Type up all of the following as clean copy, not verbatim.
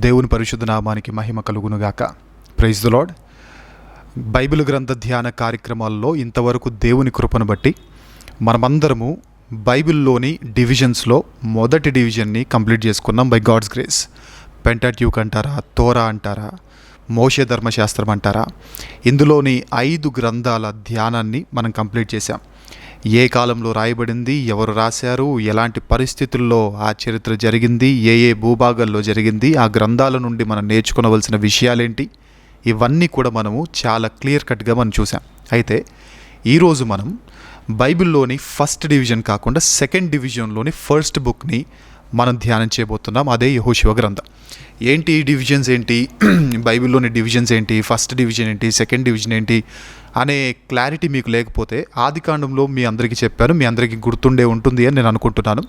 దేవుని పరిశుద్ధ నామానికి మహిమ కలుగునుగాక. Praise the lord. బైబిల్ గ్రంథ ధ్యాన కార్యక్రమాల్లో ఇంతవరకు దేవుని కృపను బట్టి మనమందరము బైబిల్లోని డివిజన్స్లో మొదటి డివిజన్ని కంప్లీట్ చేసుకున్నాం బై గాడ్స్ గ్రేస్. పెంటాట్యూక్ అంటారా, తోరా అంటారా, మోషే ధర్మశాస్త్రం అంటారా, ఇందులోని 5 గ్రంథాల ధ్యానాన్ని మనం కంప్లీట్ చేశాం. ఏ కాలంలో రాయబడింది, ఎవరు రాశారు, ఎలాంటి పరిస్థితుల్లో ఆ చరిత్ర జరిగింది, ఏ భూభాగాల్లో జరిగింది, ఆ గ్రంథాల నుండి మనం నేర్చుకోవలసిన విషయాలేంటి, ఇవన్నీ కూడా మనము చాలా క్లియర్ కట్గా మనం చూసాం. అయితే ఈరోజు మనం బైబిల్లోని ఫస్ట్ డివిజన్ కాకుండా సెకండ్ డివిజన్లోని ఫస్ట్ బుక్ని మనం ధ్యానం చేయబోతున్నాం. అదే యెహోషువ గ్రంథం. ఏంటి డివిజన్స్ ఏంటి, బైబిల్లోని డివిజన్స్ ఏంటి, ఫస్ట్ డివిజన్ ఏంటి, సెకండ్ డివిజన్ ఏంటి అనే క్లారిటీ మీకు లేకపోతే ఆదికాండంలో మీ అందరికీ చెప్పాను, మీ అందరికీ గుర్తుండే ఉంటుంది అని నేను అనుకుంటున్నాను.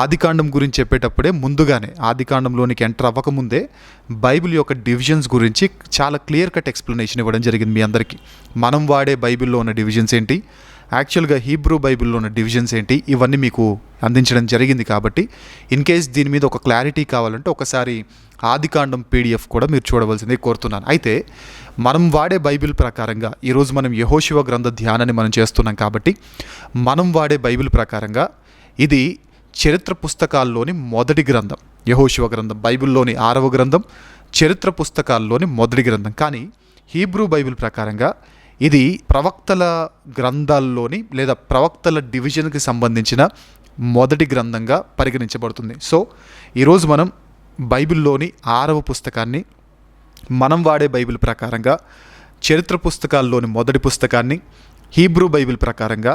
ఆదికాండం గురించి చెప్పేటప్పుడే ముందుగానే ఆదికాండంలోనికి ఎంటర్ అవ్వకముందే బైబిల్ యొక్క డివిజన్స్ గురించి చాలా క్లియర్ కట్ ఎక్స్ప్లెనేషన్ ఇవ్వడం జరిగింది మీ అందరికీ. మనం వాడే బైబిల్లో ఉన్న డివిజన్స్ ఏంటి, యాక్చువల్గా హీబ్రూ బైబిల్లో ఉన్న డివిజన్స్ ఏంటి, ఇవన్నీ మీకు అందించడం జరిగింది. కాబట్టి ఇన్ కేస్ దీని మీద ఒక క్లారిటీ కావాలంటే ఒకసారి ఆదికాండం PDF కూడా మీరు చూడవలసింది కోరుతున్నాను. అయితే మనం వాడే బైబిల్ ప్రకారంగా ఈరోజు మనం యెహోషువ గ్రంథ ధ్యానాన్ని మనం చేస్తున్నాం. కాబట్టి మనం వాడే బైబిల్ ప్రకారంగా ఇది చరిత్ర పుస్తకాల్లోని మొదటి గ్రంథం. యెహోషువ గ్రంథం బైబిల్లోని 6వ గ్రంథం, చరిత్ర పుస్తకాల్లోని మొదటి గ్రంథం. కానీ హీబ్రూ బైబిల్ ప్రకారంగా ఇది ప్రవక్తల గ్రంథాల్లోని లేదా ప్రవక్తల డివిజన్కి సంబంధించిన మొదటి గ్రంథంగా పరిగణించబడుతుంది. సో ఈరోజు మనం బైబిల్లోని 6వ పుస్తకాన్ని, మనం వాడే బైబిల్ ప్రకారంగా చరిత్ర పుస్తకాల్లోని మొదటి పుస్తకాన్ని, హీబ్రూ బైబిల్ ప్రకారంగా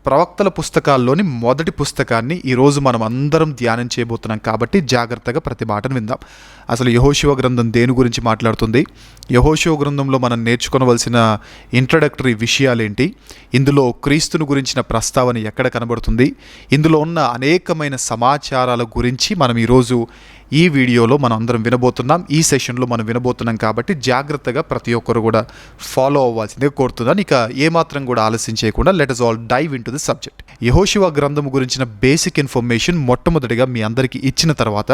ప్రవక్తల పుస్తకాల్లోని మొదటి పుస్తకాన్ని ఈరోజు మనం అందరం ధ్యానం చేయబోతున్నాం. కాబట్టి జాగ్రత్తగా ప్రతి మాటను విందాం. అసలు యెహోషువ గ్రంథం దేని గురించి మాట్లాడుతుంది, యెహోషువ గ్రంథంలో మనం నేర్చుకోవలసిన ఇంట్రడక్టరీ విషయాలేంటి, ఇందులో క్రీస్తుని గురించిన ప్రస్తావన ఎక్కడ కనబడుతుంది, ఇందులో ఉన్న అనేకమైన సమాచారాల గురించి మనం ఈరోజు ఈ వీడియోలో మనం అందరం వినబోతున్నాం, ఈ సెషన్లో మనం వినబోతున్నాం. కాబట్టి జాగ్రత్తగా ప్రతి ఒక్కరు కూడా ఫాలో అవ్వాల్సిందిగా కోరుతున్నాను. ఇక ఏమాత్రం కూడా ఆలస్యం చేయకుండా let us all dive into the subject. యెహోషువ గ్రంథం గురించిన బేసిక్ ఇన్ఫర్మేషన్ మొట్టమొదటిగా మీ అందరికీ ఇచ్చిన తర్వాత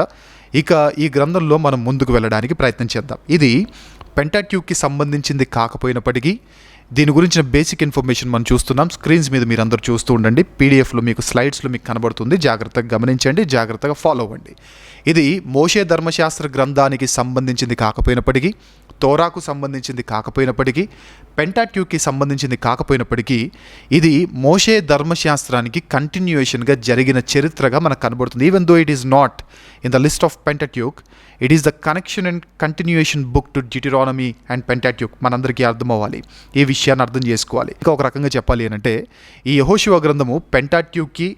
ఇక ఈ గ్రంథంలో మనం ముందుకు వెళ్ళడానికి ప్రయత్నం చేద్దాం. ఇది పెంటాట్యూక్కి సంబంధించింది కాకపోయినప్పటికీ దీని గురించిన బేసిక్ ఇన్ఫర్మేషన్ మనం చూస్తున్నాం. స్క్రీన్స్ మీద మీరు అందరూ చూస్తూ ఉండండి. PDFలో మీకు స్లైడ్స్లో మీకు కనబడుతుంది. జాగ్రత్తగా గమనించండి, జాగ్రత్తగా ఫాలో అవ్వండి. ఇది మోషే ధర్మశాస్త్ర గ్రంథానికి సంబంధించింది కాకపోయినప్పటికీ, తోరాకు సంబంధించింది కాకపోయినప్పటికీ, పెంటాట్యూక్కి సంబంధించింది కాకపోయినప్పటికీ ఇది మోషే ధర్మశాస్త్రానికి కంటిన్యూయేషన్గా జరిగిన చరిత్రగా మనకు కనబడుతుంది. Even though it is not in the list of Pentateuch, it is the connection and continuation book to Deuteronomy and Pentateuch. మనందరికీ అర్థం అవ్వాలి, ఈ విషయాన్ని అర్థం చేసుకోవాలి. ఇంకా ఒక రకంగా చెప్పాలి అంటే ఈ యెహోషువ గ్రంథము పెంటాట్యూక్కి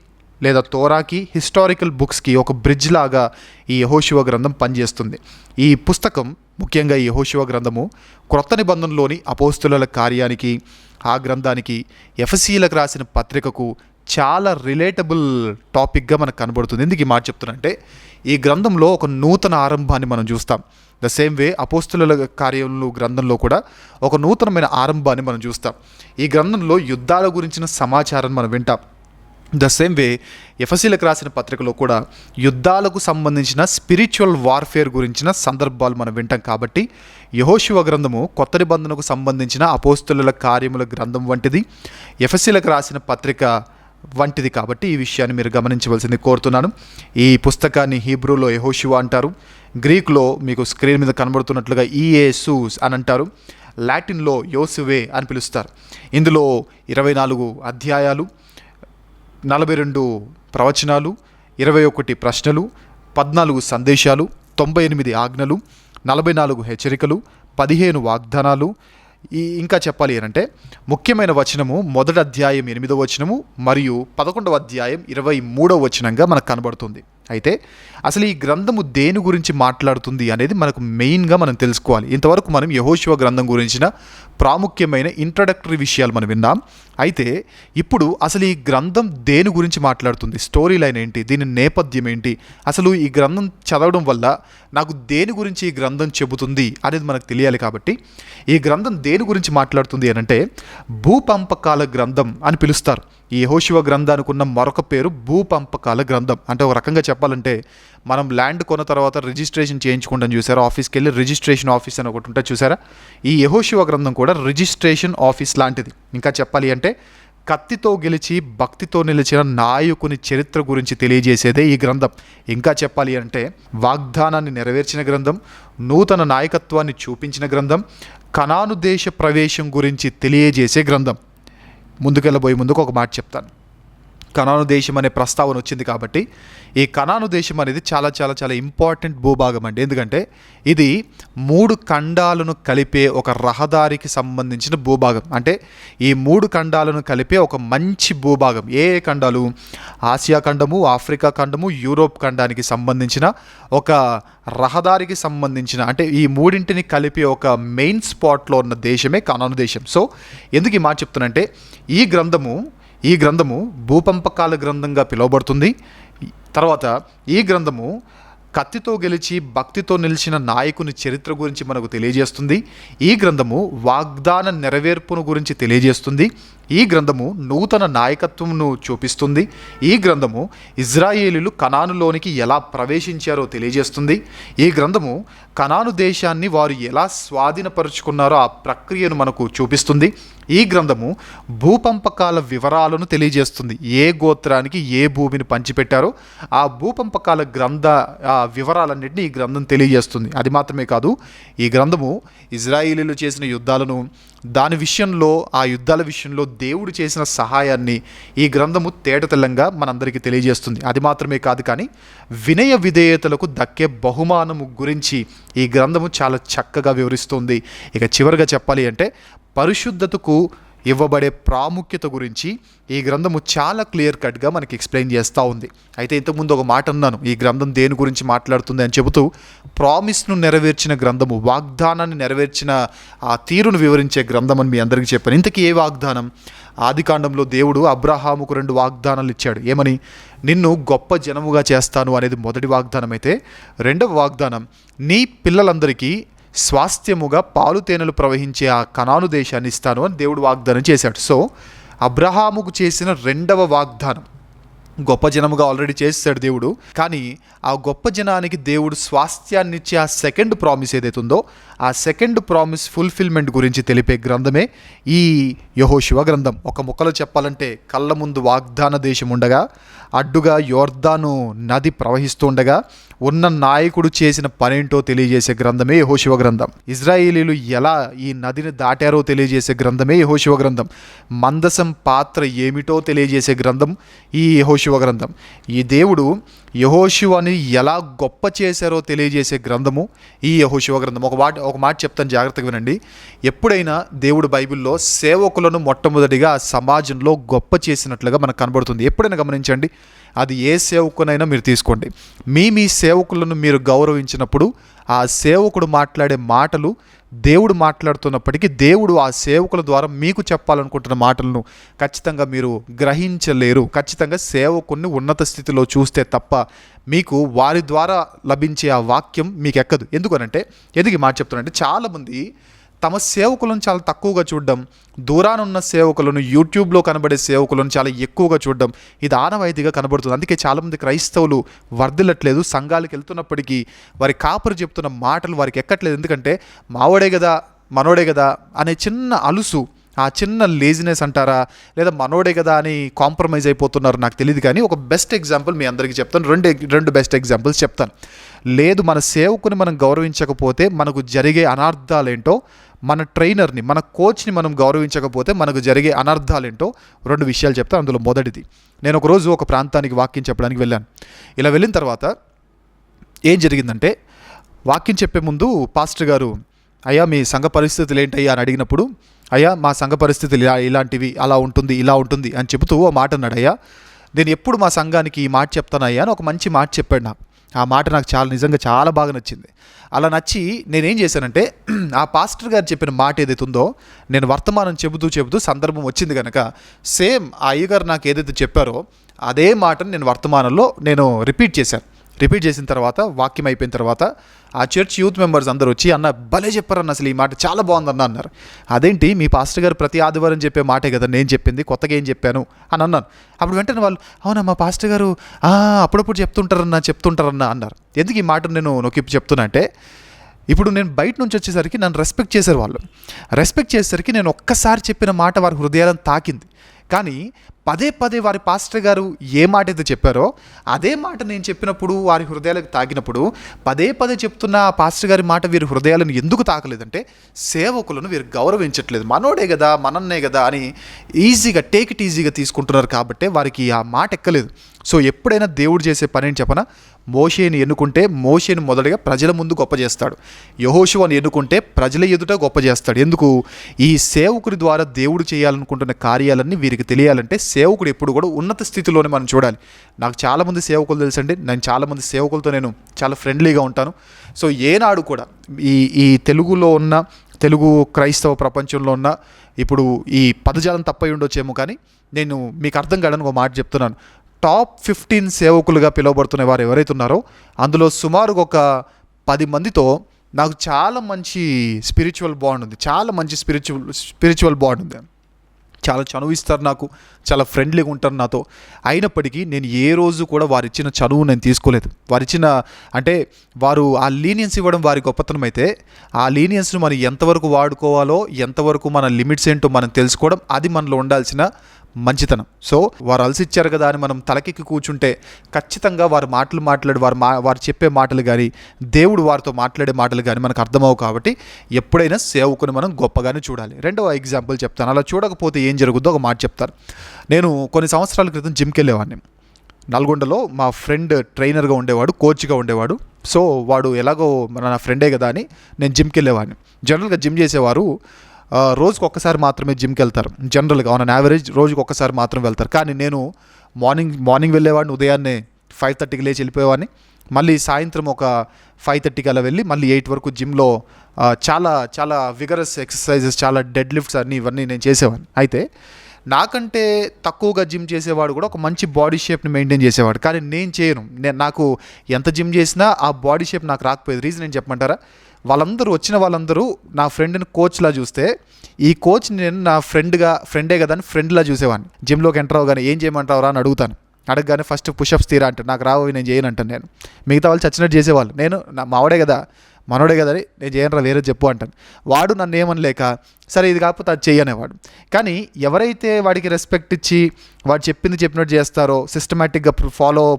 లేదా తోరాకి, హిస్టారికల్ బుక్స్కి ఒక బ్రిడ్జ్ లాగా ఈ యెహోషువ గ్రంథం పనిచేస్తుంది. ఈ పుస్తకం ముఖ్యంగా ఈ యెహోషువ గ్రంథము క్రొత్త నిబంధనలోని అపోస్తుల కార్యానికి, ఆ గ్రంథానికి, ఎఫెసీయులకు రాసిన పత్రికకు చాలా రిలేటబుల్ టాపిక్గా మనకు కనబడుతుంది. ఎందుకు ఈ మాట చెప్తున్నంటే ఈ గ్రంథంలో ఒక నూతన ఆరంభాన్ని మనం చూస్తాం. ద సేమ్ వే అపోస్తుల కార్యములు గ్రంథంలో కూడా ఒక నూతనమైన ఆరంభాన్ని మనం చూస్తాం. ఈ గ్రంథంలో యుద్ధాల గురించిన సమాచారాన్ని మనం వింటాం. ద సేమ్ వే ఎఫెసీయులకు రాసిన పత్రికలో కూడా యుద్ధాలకు సంబంధించిన స్పిరిచువల్ వార్ఫేర్ గురించిన సందర్భాలు మనం వింటాం. కాబట్టి యెహోషువ గ్రంథము కొత్త నిబంధనకు సంబంధించిన అపోస్తుల కార్యముల గ్రంథం వంటిది, ఎఫెసీయులకు రాసిన పత్రిక వంటిది. కాబట్టి ఈ విషయాన్ని మీరు గమనించవలసింది కోరుతున్నాను. ఈ పుస్తకాన్ని హీబ్రూలో యెహోషువ అంటారు, గ్రీక్లో మీకు స్క్రీన్ మీద కనబడుతున్నట్లుగా ఇయేసూస్ అని అంటారు, లాటిన్లో యోసువే అని పిలుస్తారు. ఇందులో 24 అధ్యాయాలు, 42 ప్రవచనాలు, 21 ప్రశ్నలు, 14 సందేశాలు, 98 ఆజ్ఞలు, 44 హెచ్చరికలు, 15 వాగ్దానాలు. ఇంకా చెప్పాలి అంటే ముఖ్యమైన వచనము మొదటి అధ్యాయం 8వ వచనము మరియు 11వ అధ్యాయం 23వ వచనంగా మనకు కనబడుతుంది. అయితే అసలు ఈ గ్రంథము దేని గురించి మాట్లాడుతుంది అనేది మనకు మెయిన్గా మనం తెలుసుకోవాలి. ఇంతవరకు మనం యెహోషువ గ్రంథం గురించిన ప్రాముఖ్యమైన ఇంట్రడక్టరీ విషయాలు మనం విన్నాం. అయితే ఇప్పుడు అసలు ఈ గ్రంథం దేని గురించి మాట్లాడుతుంది, స్టోరీ లైన్ ఏంటి, దీని నేపథ్యం ఏంటి, అసలు ఈ గ్రంథం చదవడం వల్ల నాకు దేని గురించి ఈ గ్రంథం చెబుతుంది అనేది మనకు తెలియాలి. కాబట్టి ఈ గ్రంథం దేని గురించి మాట్లాడుతుంది అని అంటే భూపంపకాల గ్రంథం అని పిలుస్తారు. ఈ యెహోషువ గ్రంథానికి ఉన్న మరొక పేరు భూపంపకాల గ్రంథం. అంటే ఒక రకంగా చెప్పాలంటే మనం ల్యాండ్ కొన్న తర్వాత రిజిస్ట్రేషన్ చేయించుకుంటాం చూసారా, ఆఫీస్కి వెళ్ళి రిజిస్ట్రేషన్ ఆఫీస్ అని ఒకటి ఉంటుంది చూసారా, ఈ యెహోషువ గ్రంథం కూడా రిజిస్ట్రేషన్ ఆఫీస్ లాంటిది. ఇంకా చెప్పాలి అంటే కత్తితో గెలిచి భక్తితో నిలిచిన నాయకుని చరిత్ర గురించి తెలియజేసేదే ఈ గ్రంథం. ఇంకా చెప్పాలి అంటే వాగ్దానాన్ని నెరవేర్చిన గ్రంథం, నూతన నాయకత్వాన్ని చూపించిన గ్రంథం, కనాను దేశ ప్రవేశం గురించి తెలియజేసే గ్రంథం. ముందుకెళ్ళబోయే ముందుకు ఒక మాట చెప్తాను. కనాను దేశం అనే ప్రస్తావన వచ్చింది కాబట్టి ఈ కనాను దేశం అనేది చాలా చాలా చాలా ఇంపార్టెంట్ భూభాగం అండి. ఎందుకంటే ఇది 3 ఖండాలను కలిపే ఒక రహదారికి సంబంధించిన భూభాగం. అంటే ఈ 3 ఖండాలను కలిపే ఒక మంచి భూభాగం. ఏ ఖండాలు? ఆసియా ఖండము, ఆఫ్రికా ఖండము, యూరోప్ ఖండానికి సంబంధించిన ఒక రహదారికి సంబంధించిన, అంటే ఈ మూడింటిని కలిపే ఒక మెయిన్ స్పాట్లో ఉన్న దేశమే కనాను దేశం. సో ఎందుకు ఈ మాట చెప్తానంటే ఈ గ్రంథము భూపంపకాల గ్రంథంగా పిలువబడుతుంది. తర్వాత ఈ గ్రంథము కత్తితో గెలిచి భక్తితో నిలిచిన నాయకుని చరిత్ర గురించి మనకు తెలియజేస్తుంది. ఈ గ్రంథము వాగ్దాన నెరవేర్పును గురించి తెలియజేస్తుంది. ఈ గ్రంథము నూతన నాయకత్వంను చూపిస్తుంది. ఈ గ్రంథము ఇజ్రాయేలీలు కనానులోనికి ఎలా ప్రవేశించారో తెలియజేస్తుంది. ఈ గ్రంథము కనాను దేశాన్ని వారు ఎలా స్వాధీనపరుచుకున్నారో ఆ ప్రక్రియను మనకు చూపిస్తుంది. ఈ గ్రంథము భూపంపకాల వివరాలను తెలియజేస్తుంది. ఏ గోత్రానికి ఏ భూమిని పంచిపెట్టారో ఆ భూపంపకాల వివరాలన్నింటినీ ఈ గ్రంథం తెలియజేస్తుంది. అది మాత్రమే కాదు, ఈ గ్రంథము ఇజ్రాయేలీలు చేసిన యుద్ధాలను, దాని విషయంలో, ఆ యుద్ధాల విషయంలో దేవుడు చేసిన సహాయాన్ని ఈ గ్రంథము తేటతెల్లంగా మనందరికీ తెలియజేస్తుంది. అది మాత్రమే కాదు, కానీ వినయ విధేయతలకు దక్కే బహుమానము గురించి ఈ గ్రంథము చాలా చక్కగా వివరిస్తుంది. ఇక చివరిగా చెప్పాలి అంటే పరిశుద్ధతకు ఇవ్వబడే ప్రాముఖ్యత గురించి ఈ గ్రంథము చాలా క్లియర్ కట్గా మనకి ఎక్స్ప్లెయిన్ చేస్తూ ఉంది. అయితే ఇంతకుముందు ఒక మాట అన్నాను, ఈ గ్రంథం దేని గురించి మాట్లాడుతుంది అని చెబుతూ, ప్రామిస్ను నెరవేర్చిన గ్రంథము, వాగ్దానాన్ని నెరవేర్చిన ఆ తీరును వివరించే గ్రంథం అని మీ అందరికీ చెప్పాను. ఇంతకీ ఏ వాగ్దానం? ఆదికాండంలో దేవుడు అబ్రహాముకు 2 వాగ్దానాలు ఇచ్చాడు. ఏమని? నిన్ను గొప్ప జనముగా చేస్తాను అనేది మొదటి వాగ్దానం అయితే, రెండవ వాగ్దానం నీ పిల్లలందరికీ స్వాస్థ్యముగా పాలు తేనెలు ప్రవహించే ఆ కనాను దేశాన్ని ఇస్తాను అని దేవుడు వాగ్దానం చేశాడు. సో అబ్రహాముకు చేసిన 2వ వాగ్దానం, గొప్ప జనముగా ఆల్రెడీ చేస్తాడు దేవుడు, కానీ ఆ గొప్ప జనానికి దేవుడు స్వాస్థ్యాన్ని ఇచ్చే ఆ సెకండ్ ప్రామిస్ ఏదైతుందో ఆ సెకండ్ ప్రామిస్ ఫుల్ఫిల్మెంట్ గురించి తెలిపే గ్రంథమే ఈ యెహోషువ గ్రంథం. ఒక ముక్కలో చెప్పాలంటే కళ్ళ ముందు వాగ్దాన దేశం ఉండగా, అడ్డుగా యోర్దాను నది ప్రవహిస్తూ ఉండగా ఉన్న నాయకుడు చేసిన పనేంటో తెలియజేసే గ్రంథమే యెహోషువ గ్రంథం. ఇజ్రాయేలీలు ఎలా ఈ నదిని దాటారో తెలియజేసే గ్రంథమే యెహోషువ గ్రంథం. మందసం పాత్ర ఏమిటో తెలియజేసే గ్రంథం ఈ యెహోషువ గ్రంథం. ఈ దేవుడు యెహోషువని ఎలా గొప్ప చేశారో తెలియజేసే గ్రంథము ఈ యెహోషువ గ్రంథం. ఒక మాట చెప్తాను, జాగ్రత్తగా వినండి. ఎప్పుడైనా దేవుడు బైబిల్లో సేవకులను మొట్టమొదటిగా సమాజంలో గొప్ప చేసినట్లుగా మనకు కనబడుతుంది. ఎప్పుడైనా గమనించండి, అది ఏ సేవకునైనా మీరు తీసుకోండి. మీ సేవకులను మీరు గౌరవించినప్పుడు ఆ సేవకుడు మాట్లాడే మాటలు దేవుడు మాట్లాడుతున్నప్పటికీ దేవుడు ఆ సేవకుల ద్వారా మీకు చెప్పాలనుకుంటున్న మాటలను ఖచ్చితంగా మీరు గ్రహించలేరు. ఖచ్చితంగా సేవకుని ఉన్నత స్థితిలో చూస్తే తప్ప మీకు వారి ద్వారా లభించే ఆ వాక్యం మీకు ఎక్కదు. ఎందుకనంటే ఎందుకు ఈ మాట చెప్తానంటే, చాలామంది తమ సేవకులను చాలా తక్కువగా చూడడం, దూరాన ఉన్న సేవకులను, యూట్యూబ్లో కనబడే సేవకులను చాలా ఎక్కువగా చూడడం, ఇది ఆనవాయితీగా కనబడుతుంది. అందుకే చాలామంది క్రైస్తవులు వర్ధిల్లట్లేదు. సంఘాలకు వెళ్తున్నప్పటికీ వారి కాపరి చెప్తున్న మాటలు వారికి ఎక్కట్లేదు. ఎందుకంటే మావోడే కదా, మనోడే కదా అనే చిన్న అలుసు, ఆ చిన్న లేజినెస్ అంటారా, లేదా మనోడే కదా అని కాంప్రమైజ్ అయిపోతున్నారు, నాకు తెలియదు. కానీ ఒక బెస్ట్ ఎగ్జాంపుల్ మీ అందరికీ చెప్తాను. రెండు బెస్ట్ ఎగ్జాంపుల్స్ చెప్తాను. లేదు, మన సేవకుని మనం గౌరవించకపోతే మనకు జరిగే అనర్థాలేంటో, మన ట్రైనర్ని, మన కోచ్ని మనం గౌరవించకపోతే మనకు జరిగే అనర్థాలేంటో 2 విషయాలు చెప్తాను. అందులో మొదటిది, నేను ఒకరోజు ఒక ప్రాంతానికి వాక్యం చెప్పడానికి వెళ్ళాను. ఇలా వెళ్ళిన తర్వాత ఏం జరిగిందంటే, వాక్యం చెప్పే ముందు పాస్టర్ గారు, అయ్యా మీ సంఘ పరిస్థితులు ఏంటయ్యా అని అడిగినప్పుడు, అయ్యా మా సంఘ పరిస్థితులు ఇలాంటివి, అలా ఉంటుంది, ఇలా ఉంటుంది అని చెబుతూ ఓ మాట అన్నాడు. అయ్యా నేను ఎప్పుడు మా సంఘానికి ఈ మాట చెప్తానయ్యా అని ఒక మంచి మాట చెప్పాడు నాకు. ఆ మాట నాకు నిజంగా చాలా బాగా నచ్చింది. అలా నచ్చి నేనేం చేశానంటే, ఆ పాస్టర్ గారు చెప్పిన మాట ఏదైతే ఉందో నేను వర్తమానం చెబుతూ సందర్భం వచ్చింది కనుక సేమ్ ఆ అయ్యగారు నాకు ఏదైతే చెప్పారో అదే మాటను నేను వర్తమానంలో రిపీట్ చేశాను. రిపీట్ చేసిన తర్వాత వాక్యం అయిపోయిన తర్వాత ఆ చర్చ్ యూత్ మెంబర్స్ అందరూ వచ్చి అన్న భలే చెప్పారన్న, అసలు ఈ మాట చాలా బాగుందన్న అన్నారు. అదేంటి మీ పాస్టర్ గారు ప్రతి ఆదివారం చెప్పే మాటే కదా నేను చెప్పింది, కొత్తగా ఏం చెప్పాను అని అన్నాను. అప్పుడు వెంటనే వాళ్ళు అవునా మా పాస్టర్ గారు అప్పుడప్పుడు చెప్తుంటారన్నా అన్నారు. ఎందుకు ఈ మాట నేను నొక్కి చెప్తున్నా అంటే, ఇప్పుడు నేను బయట నుంచి వచ్చేసరికి నన్ను రెస్పెక్ట్ చేశారు వాళ్ళు. రెస్పెక్ట్ చేసేసరికి నేను ఒక్కసారి చెప్పిన మాట వారి హృదయాలను తాకింది. కానీ పదే పదే వారి పాస్టర్ గారు ఏ మాట అయితే చెప్పారో అదే మాట నేను చెప్పినప్పుడు వారి హృదయాలకు తాకినప్పుడు పదే పదే చెప్తున్న ఆ పాస్టర్ గారి మాట వీరి హృదయాలను ఎందుకు తాకలేదంటే, సేవకులను వీరు గౌరవించట్లేదు, మనోడే కదా మనన్నే కదా అని ఈజీగా టేక్ ఇట్ ఈజీగా తీసుకుంటున్నారు కాబట్టి వారికి ఆ మాట ఎక్కలేదు. సో ఎప్పుడైనా దేవుడు చేసే పని అని చెప్పనా, మోషేని ఎన్నుకుంటే మోషేని మొదటగా ప్రజల ముందు గొప్ప చేస్తాడు, యెహోషువను ఎన్నుకుంటే ప్రజల ఎదుట గొప్ప చేస్తాడు. ఎందుకు? ఈ సేవకుడి ద్వారా దేవుడు చేయాలనుకుంటున్న కార్యాలన్నీ వీరికి తెలియాలంటే సేవకుడు ఎప్పుడు కూడా ఉన్నత స్థితిలోనే మనం చూడాలి. నాకు చాలామంది సేవకులు తెలుసండి, నేను చాలామంది సేవకులతో నేను చాలా ఫ్రెండ్లీగా ఉంటాను. సో ఏనాడు కూడా ఈ తెలుగులో ఉన్న తెలుగు క్రైస్తవ ప్రపంచంలో ఉన్న ఇప్పుడు ఈ పదజాలం తప్పై ఉండొచ్చేమో, కానీ నేను మీకు అర్థం కావడానికి ఒక మాట చెప్తున్నాను. టాప్ 15 సేవకులుగా పిలువబడుతున్న వారు ఎవరైతే ఉన్నారో అందులో సుమారుగా ఒక 10 మందితో నాకు చాలా మంచి స్పిరిచువల్ బాండ్ ఉంది, చాలా మంచి స్పిరిచువల్ బాండ్ ఉంది. చాలా చనువిస్తారు, నాకు చాలా ఫ్రెండ్లీగా ఉంటారు నాతో. అయినప్పటికీ నేను ఏ రోజు కూడా వారిచ్చిన చనువు నేను తీసుకోలేదు. వారిచ్చిన అంటే వారు ఆ లీనియన్స్ ఇవ్వడం వారి గొప్పతనం అయితే, ఆ లీనియన్స్ను మనం ఎంతవరకు వాడుకోవాలో, ఎంతవరకు మన లిమిట్స్ ఏంటో మనం తెలుసుకోవడం అది మనలో ఉండాల్సిన మంచితనం. సో వారు అలసిచ్చారు కదా అని మనం తలకెక్కి కూర్చుంటే ఖచ్చితంగా వారు మాట్లాడి వారు చెప్పే మాటలు కానీ దేవుడు వారితో మాట్లాడే మాటలు కానీ మనకు అర్థమవు. కాబట్టి ఎప్పుడైనా సేవకుని మనం గొప్పగానే చూడాలి. రెండవ ఎగ్జాంపుల్ చెప్తాను, అలా చూడకపోతే ఏం జరుగుద్దో ఒక మాట చెప్తాను. నేను కొన్ని సంవత్సరాల క్రితం జిమ్కి వెళ్ళేవాడిని. నల్గొండలో మా ఫ్రెండ్ ట్రైనర్గా ఉండేవాడు, కోచ్గా ఉండేవాడు. సో వాడు ఎలాగో నా ఫ్రెండే కదా అని నేను జిమ్కి వెళ్ళేవాడిని. జనరల్గా జిమ్ చేసేవారు రోజుకు ఒక్కసారి మాత్రమే జిమ్కి వెళ్తారు. జనరల్గా ఆన్ యావరేజ్ రోజుకు ఒక్కసారి మాత్రం వెళ్తారు. కానీ నేను మార్నింగ్ వెళ్ళేవాడిని, ఉదయాన్నే 5:30కి లేచి వెళ్ళిపోయేవాడిని. మళ్ళీ సాయంత్రం ఒక 5:30కి అలా వెళ్ళి మళ్ళీ 8 వరకు జిమ్లో చాలా చాలా విగరస్ ఎక్సర్సైజెస్, చాలా డెడ్ లిఫ్ట్స్ ఇవన్నీ నేను చేసేవాడిని. అయితే నాకంటే తక్కువగా జిమ్ చేసేవాడు కూడా ఒక మంచి బాడీ షేప్ని మెయింటైన్ చేసేవాడు. కానీ నేను చేయను. నాకు ఎంత జిమ్ చేసినా ఆ బాడీ షేప్ నాకు రాకపోయేది. రీజన్ ఏం చెప్పమంటారా? వచ్చిన వాళ్ళందరూ నా ఫ్రెండ్ని కోచ్లా చూస్తే, ఈ కోచ్ నేను నా ఫ్రెండే కదా అని ఫ్రెండ్లా చూసేవాడిని. జిమ్లోకి ఎంటర్ అవగానే ఏం చేయమంటావురా అని అడగగానే ఫస్ట్ పుషప్స్ తీరా అంటే నాకు రావు, నేను చేయను అంటాను. నేను మిగతా వాళ్ళు చచ్చినట్టు చేసేవాళ్ళు. నేను మావాడే కదా మనోడే కదా అని నేను చేయనరా వేరే చెప్పు అంటాను. వాడు నన్ను ఏమనలేక సరే ఇది కాకపోతే అది చెయ్యనేవాడు. కానీ ఎవరైతే వాడికి రెస్పెక్ట్ ఇచ్చి వాడు చెప్పినట్టు చేస్తారో, సిస్టమేటిక్గా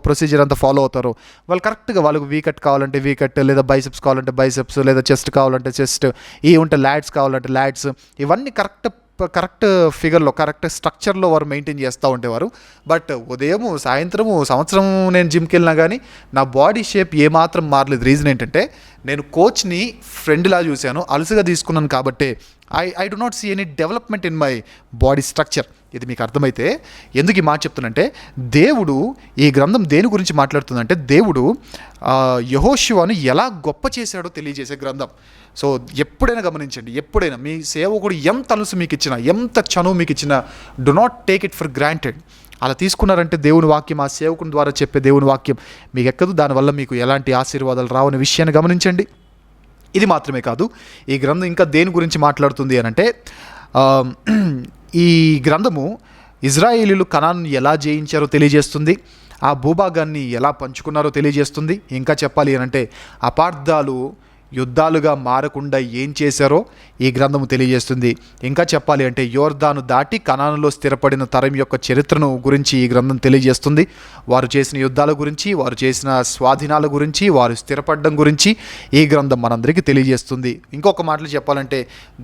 ప్రొసీజర్ అంతా ఫాలో అవుతారో, వాళ్ళు కరెక్ట్గా వాళ్ళకు వీకట్ కావాలంటే వీకట్, లేదా బైసెప్స్ కావాలంటే బైసెప్స్, లేదా చెస్ట్ కావాలంటే చెస్ట్, ఉంటే ల్యాడ్స్ కావాలంటే ల్యాడ్స్, ఇవన్నీ కరెక్ట్ ఫిగర్లో, కరెక్ట్ స్ట్రక్చర్లో వారు మెయింటైన్ చేస్తూ ఉండేవారు. బట్ ఉదయము సాయంత్రము సంవత్సరం నేను జిమ్కి వెళ్ళినా కానీ నా బాడీ షేప్ ఏమాత్రం మారలేదు. రీజన్ ఏంటంటే నేను కోచ్ని ఫ్రెండ్లా చూశాను, అలసిగా తీసుకున్నాను. కాబట్టి I do not see any development in my body structure. ఇది మీకు అర్థమైతే ఎందుకు ఈ మాట చెప్తున్నంటే, దేవుడు ఈ గ్రంథం దేని గురించి మాట్లాడుతుందంటే, దేవుడు యెహోషువను ఎలా గొప్ప చేశాడో తెలియజేసే గ్రంథం. సో ఎప్పుడైనా గమనించండి, ఎప్పుడైనా మీ సేవకుడు ఎంత అలుసు మీకు ఇచ్చినా, ఎంత చనువు మీకు ఇచ్చినా, do not take it for granted. అలా తీసుకున్నారంటే దేవుని వాక్యం, ఆ సేవకుని ద్వారా చెప్పే దేవుని వాక్యం మీకు ఎక్కదు. దానివల్ల మీకు ఎలాంటి ఆశీర్వాదాలు రావనే విషయాన్ని గమనించండి. ఇది మాత్రమే కాదు, ఈ గ్రంథం ఇంకా దేని గురించి మాట్లాడుతుంది అని అంటే, ఈ గ్రంథము ఇజ్రాయేలీలు కనాను ఎలా జయించారో తెలియజేస్తుంది, ఆ భూభాగాన్ని ఎలా పంచుకున్నారో తెలియజేస్తుంది. ఇంకా చెప్పాలి అని అంటే అపార్థాలు యుద్ధాలుగా మారకుండా ఏం చేశారో ఈ గ్రంథము తెలియజేస్తుంది. ఇంకా చెప్పాలి అంటే యోర్దాను దాటి కనానులో స్థిరపడిన తరం యొక్క చరిత్రను గురించి ఈ గ్రంథం తెలియజేస్తుంది. వారు చేసిన యుద్ధాల గురించి, వారు చేసిన స్వాధీనాల గురించి, వారు స్థిరపడడం గురించి ఈ గ్రంథం మనందరికీ తెలియజేస్తుంది. ఇంకొక మాటలు చెప్పాలంటే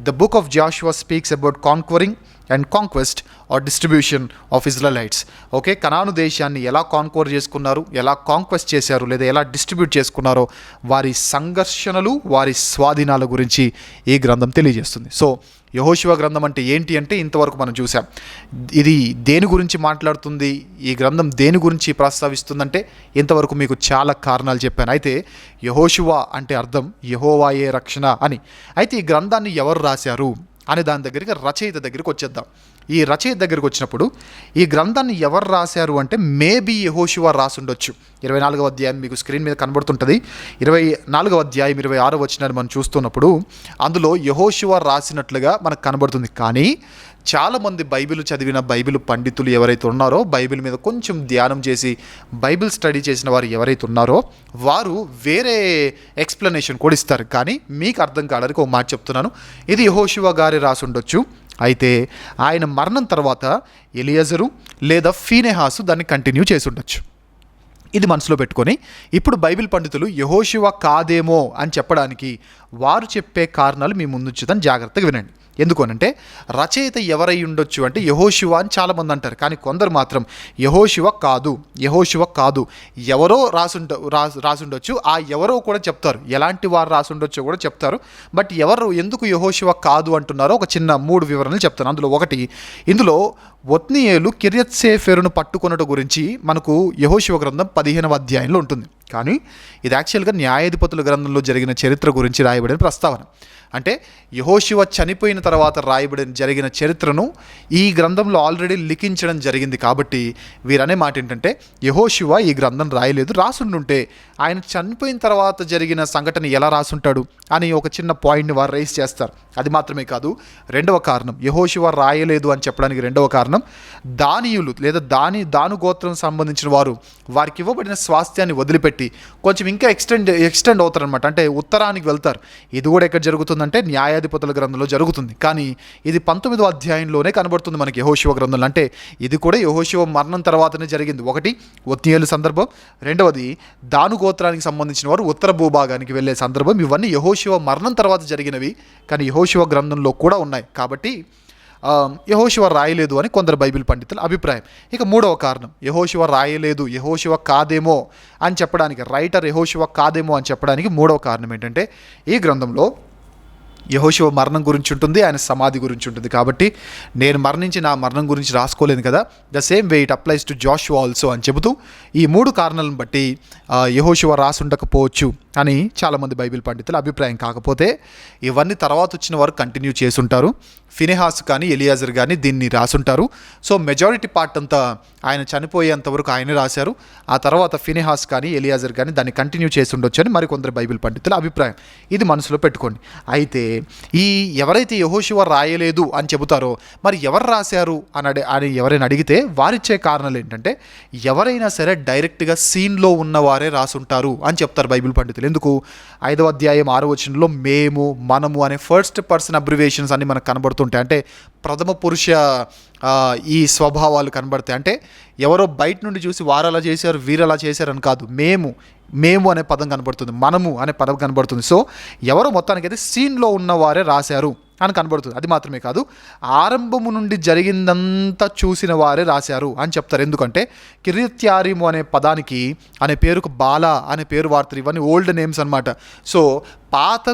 the book of Joshua speaks about conquering and conquest or distribution of Israelites. Okay, Canaan దేశాన్ని ఎలా కాన్క్వర్ చేసుకున్నారు, ఎలా కాంక్వెస్ట్ చేశారు, లేదా ఎలా డిస్ట్రిబ్యూట్ చేసుకున్నారో వారి సంఘర్షణలు, వారి స్వాధీనాల గురించి ఈ గ్రంథం తెలియజేస్తుంది. సో యెహోషువ గ్రంథం అంటే ఏంటి అంటే ఇంతవరకు మనం చూసాం. ఇది దేని గురించి మాట్లాడుతుంది, ఈ గ్రంథం దేని గురించి ప్రస్తావిస్తుందంటే ఇంతవరకు మీకు చాలా కారణాలు చెప్పాను. అయితే యెహోషువ అంటే అర్థం యెహోవాయే రక్షణ అని. అయితే ఈ గ్రంథాన్ని ఎవరు రాశారు అనే దాని దగ్గరికి, రచయిత దగ్గరికి వచ్చేద్దాం. ఈ రచయిత దగ్గరికి వచ్చినప్పుడు ఈ గ్రంథాన్ని ఎవరు రాశారు అంటే మేబీ యెహోషువ రాసుండొచ్చు. 24వ అధ్యాయం మీకు స్క్రీన్ మీద కనబడుతుంటుంది. 24వ అధ్యాయం 26వ వచనాన్ని మనం చూస్తున్నప్పుడు అందులో యెహోషువ రాసినట్లుగా మనకు కనబడుతుంది. కానీ చాలామంది బైబిల్ చదివిన బైబిల్ పండితులు ఎవరైతే ఉన్నారో, బైబిల్ మీద కొంచెం ధ్యానం చేసి బైబిల్ స్టడీ చేసిన వారు ఎవరైతే ఉన్నారో వారు వేరే ఎక్స్ప్లెనేషన్ కూడా ఇస్తారు. కానీ మీకు అర్థం కావడానికి ఒక మాట చెప్తున్నాను, ఇది యెహోషువ గారి రాసి ఉండొచ్చు. అయితే ఆయన మరణం తర్వాత ఎలియజరు లేదా ఫీనెహాసు దాన్ని కంటిన్యూ చేసి ఉండొచ్చు. ఇది మనసులో పెట్టుకొని ఇప్పుడు బైబిల్ పండితులు యెహోషువ కాదేమో అని చెప్పడానికి వారు చెప్పే కారణాలు మీ ముందుంచుతాను, జాగ్రత్తగా వినండి. ఎందుకనంటే రచయిత ఎవరై ఉండొచ్చు అంటే యెహోషువ అని చాలామంది అంటారు. కానీ కొందరు మాత్రం యెహోషువ కాదు ఎవరో రాసుండొచ్చు. ఆ ఎవరో కూడా చెప్తారు, ఎలాంటి వారు రాసుండొచ్చో కూడా చెప్తారు. బట్ ఎవరు ఎందుకు యెహోషువ కాదు అంటున్నారో ఒక చిన్న 3 వివరణలు చెప్తాను. అందులో ఒకటి, ఇందులో ఒత్నీయేలు కిర్యత్సేఫెరును పట్టుకొనట గురించి మనకు యెహోషువ గ్రంథం 15వ అధ్యాయంలో ఉంటుంది. కానీ ఇది యాక్చువల్గా న్యాయాధిపతుల గ్రంథంలో జరిగిన చరిత్ర గురించి రాయబడిన ప్రస్తావన. అంటే యెహోషువ చనిపోయిన తర్వాత జరిగిన చరిత్రను ఈ గ్రంథంలో ఆల్రెడీ లిఖించడం జరిగింది. కాబట్టి వీరనే మాట ఏంటంటే యెహోషువ ఈ గ్రంథం రాయలేదు, రాసుండుంటే ఆయన చనిపోయిన తర్వాత జరిగిన సంఘటన ఎలా రాసుంటాడు అని ఒక చిన్న పాయింట్ని వారు రైజ్ చేస్తారు. అది మాత్రమే కాదు, రెండవ కారణం యెహోషువ రాయలేదు అని చెప్పడానికి రెండవ కారణం, దానియులు లేదా దాను గోత్రం సంబంధించిన వారు వారికి ఇవ్వబడిన స్వాస్థ్యాన్ని వదిలిపెట్టి కొంచెం ఇంకా ఎక్స్టెండ్ అవుతారనమాట. అంటే ఉత్తరానికి వెళ్తారు. ఇది కూడా ఎక్కడ జరుగుతుందంటే న్యాయాధిపతుల గ్రంథంలో జరుగుతుంది. కానీ ఇది 19వ అధ్యాయంలోనే కనబడుతుంది మనకి యెహోషువ గ్రంథంలో. అంటే ఇది కూడా యెహోషువ మరణం తర్వాతనే జరిగింది. ఒకటి ఒత్నీయేలు సందర్భం, రెండవది దాను గోత్రానికి సంబంధించిన వారు ఉత్తర భూభాగానికి వెళ్ళే సందర్భం. ఇవన్నీ యెహోషువ మరణం తర్వాత జరిగినవి, కానీ యెహోషువ గ్రంథంలో కూడా ఉన్నాయి. కాబట్టి యెహోషువ రాయలేదు అని కొందరు బైబిల్ పండితుల అభిప్రాయం. ఇక మూడవ కారణం, యెహోషువ రాయలేదు, యెహోషువ కాదేమో అని చెప్పడానికి, రైటర్ యెహోషువ కాదేమో అని చెప్పడానికి మూడవ కారణం ఏంటంటే ఈ గ్రంథంలో యెహోషువ మరణం గురించి ఉంటుంది, ఆయన సమాధి గురించి ఉంటుంది. కాబట్టి నేను మరణించి నా మరణం గురించి రాసుకోలేను కదా, the same way it applies to Joshua also అని చెబుతూ ఈ 3 కారణాలను బట్టి యెహోషువ రాసుండకపోవచ్చు అని చాలామంది బైబిల్ పండితుల అభిప్రాయం. కాకపోతే ఇవన్నీ తర్వాత వచ్చిన వారు కంటిన్యూ చేసుంటారు. ఫినెహాస్ కానీ ఎలియాజర్ కానీ దీన్ని రాసుంటారు. సో మెజారిటీ పార్ట్ అంతా ఆయన చనిపోయేంతవరకు ఆయనే రాశారు. ఆ తర్వాత ఫినెహాస్ కానీ ఎలియాజర్ కానీ దాన్ని కంటిన్యూ చేసి ఉండొచ్చు అని మరికొందరు బైబిల్ పండితుల అభిప్రాయం. ఇది మనసులో పెట్టుకోండి. అయితే ఎవరైతే యెహోషువ రాయలేదు అని చెబుతారో మరి ఎవరు రాశారు అని ఎవరైనా అడిగితే వారిచ్చే కారణాలు ఏంటంటే ఎవరైనా సరే డైరెక్ట్గా సీన్లో ఉన్నవారే రాసుంటారు అని చెప్తారు బైబిల్ పండితులు. ఎందుకు? 5వ అధ్యాయం 6వ వచనంలో మేము, మనము అనే ఫస్ట్ పర్సన్ అబ్రివేషన్స్ అన్ని మనకు కనబడుతుంటాయి. అంటే ప్రథమ పురుష ఈ స్వభావాలు కనబడతాయి. అంటే ఎవరో బయట నుండి చూసి వారు అలా చేశారు వీరు అలా చేశారని కాదు, మేము అనే పదం కనబడుతుంది, మనము అనే పదం కనబడుతుంది. సో ఎవరో మొత్తానికైతే సీన్లో ఉన్నవారే రాశారు అని కనబడుతుంది. అది మాత్రమే కాదు, ఆరంభము నుండి జరిగిందంతా చూసిన వారే రాశారు అని చెప్తారు. ఎందుకంటే కిర్యత్యారీము అనే పదానికి అనే పేరుకు బాలా అనే పేరు వాడతారు. ఇవన్నీ ఓల్డ్ నేమ్స్ అనమాట. సో పాత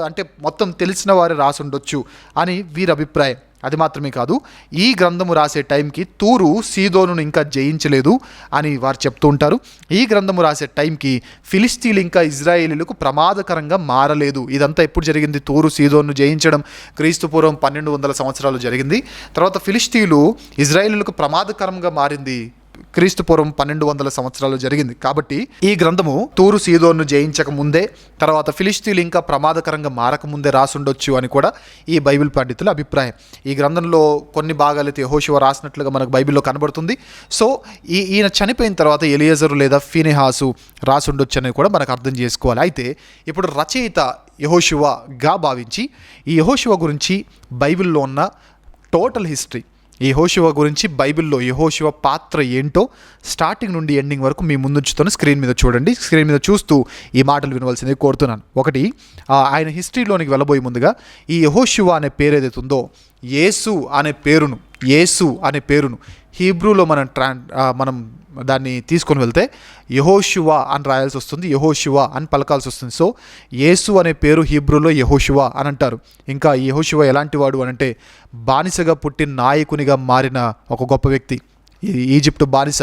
అంటే మొత్తం తెలిసిన వారే రాసి ఉండొచ్చు అని వీరి అభిప్రాయం. అది మాత్రమే కాదు, ఈ గ్రంథము రాసే టైంకి తూరు సీదోనును ఇంకా జయించలేదు అని వారు చెప్తూ ఉంటారు. ఈ గ్రంథము రాసే టైంకి ఫిలిస్తీన్లు ఇంకా ఇజ్రాయేలీలకు ప్రమాదకరంగా మారలేదు. ఇదంతా ఎప్పుడు జరిగింది? తూరు సీదోను జయించడం క్రీస్తుపూర్వం 1200 సంవత్సరాలు జరిగింది. తర్వాత ఫిలిస్తీన్లు ఇజ్రాయేలీలకు ప్రమాదకరంగా మారింది క్రీస్తుపూర్వం 1200 సంవత్సరాలు జరిగింది. కాబట్టి ఈ గ్రంథము తూరు సీదోను జయించక ముందే, తర్వాత ఫిలిస్తీన్లు ఇంకా ప్రమాదకరంగా మారకముందే రాసుండొచ్చు అని కూడా ఈ బైబిల్ పండితుల అభిప్రాయం. ఈ గ్రంథంలో కొన్ని భాగాలైతే యెహోషువ రాసినట్లుగా మనకు బైబిల్లో కనబడుతుంది. సో ఈయన చనిపోయిన తర్వాత ఎలియజరు లేదా ఫీనెహాసు రాసుండొచ్చు అని కూడా మనకు అర్థం చేసుకోవాలి. అయితే ఇప్పుడు రచయిత యెహోషువగా భావించి ఈ యెహోషువ గురించి బైబిల్లో ఉన్న టోటల్ హిస్టరీ, ఈ యెహోషువ గురించి బైబిల్లో యెహోషువ పాత్ర ఏంటో స్టార్టింగ్ నుండి ఎండింగ్ వరకు మీ ముందుంచుతాను. స్క్రీన్ మీద చూడండి. స్క్రీన్ మీద చూస్తూ ఈ మాటలు వినవలసింది కోరుతున్నాను. ఒకటి, ఆయన హిస్టరీలోనికి వెళ్ళబోయే ముందుగా ఈ యెహోషువ అనే పేరు ఏదైతే ఉందో, యేసు అనే పేరును హీబ్రూలో మనం దాన్ని తీసుకొని వెళ్తే యెహోషువ అని రాయాల్సి వస్తుంది, యెహోషువ అని పలకాల్సి వస్తుంది. సో యేసు అనే పేరు హీబ్రూలో యెహోషువ అని అంటారు. ఇంకా యెహోషువ ఎలాంటి వాడు అని అంటే బానిసగా పుట్టిన నాయకునిగా మారిన ఒక గొప్ప వ్యక్తి. ఈజిప్టు బానిస,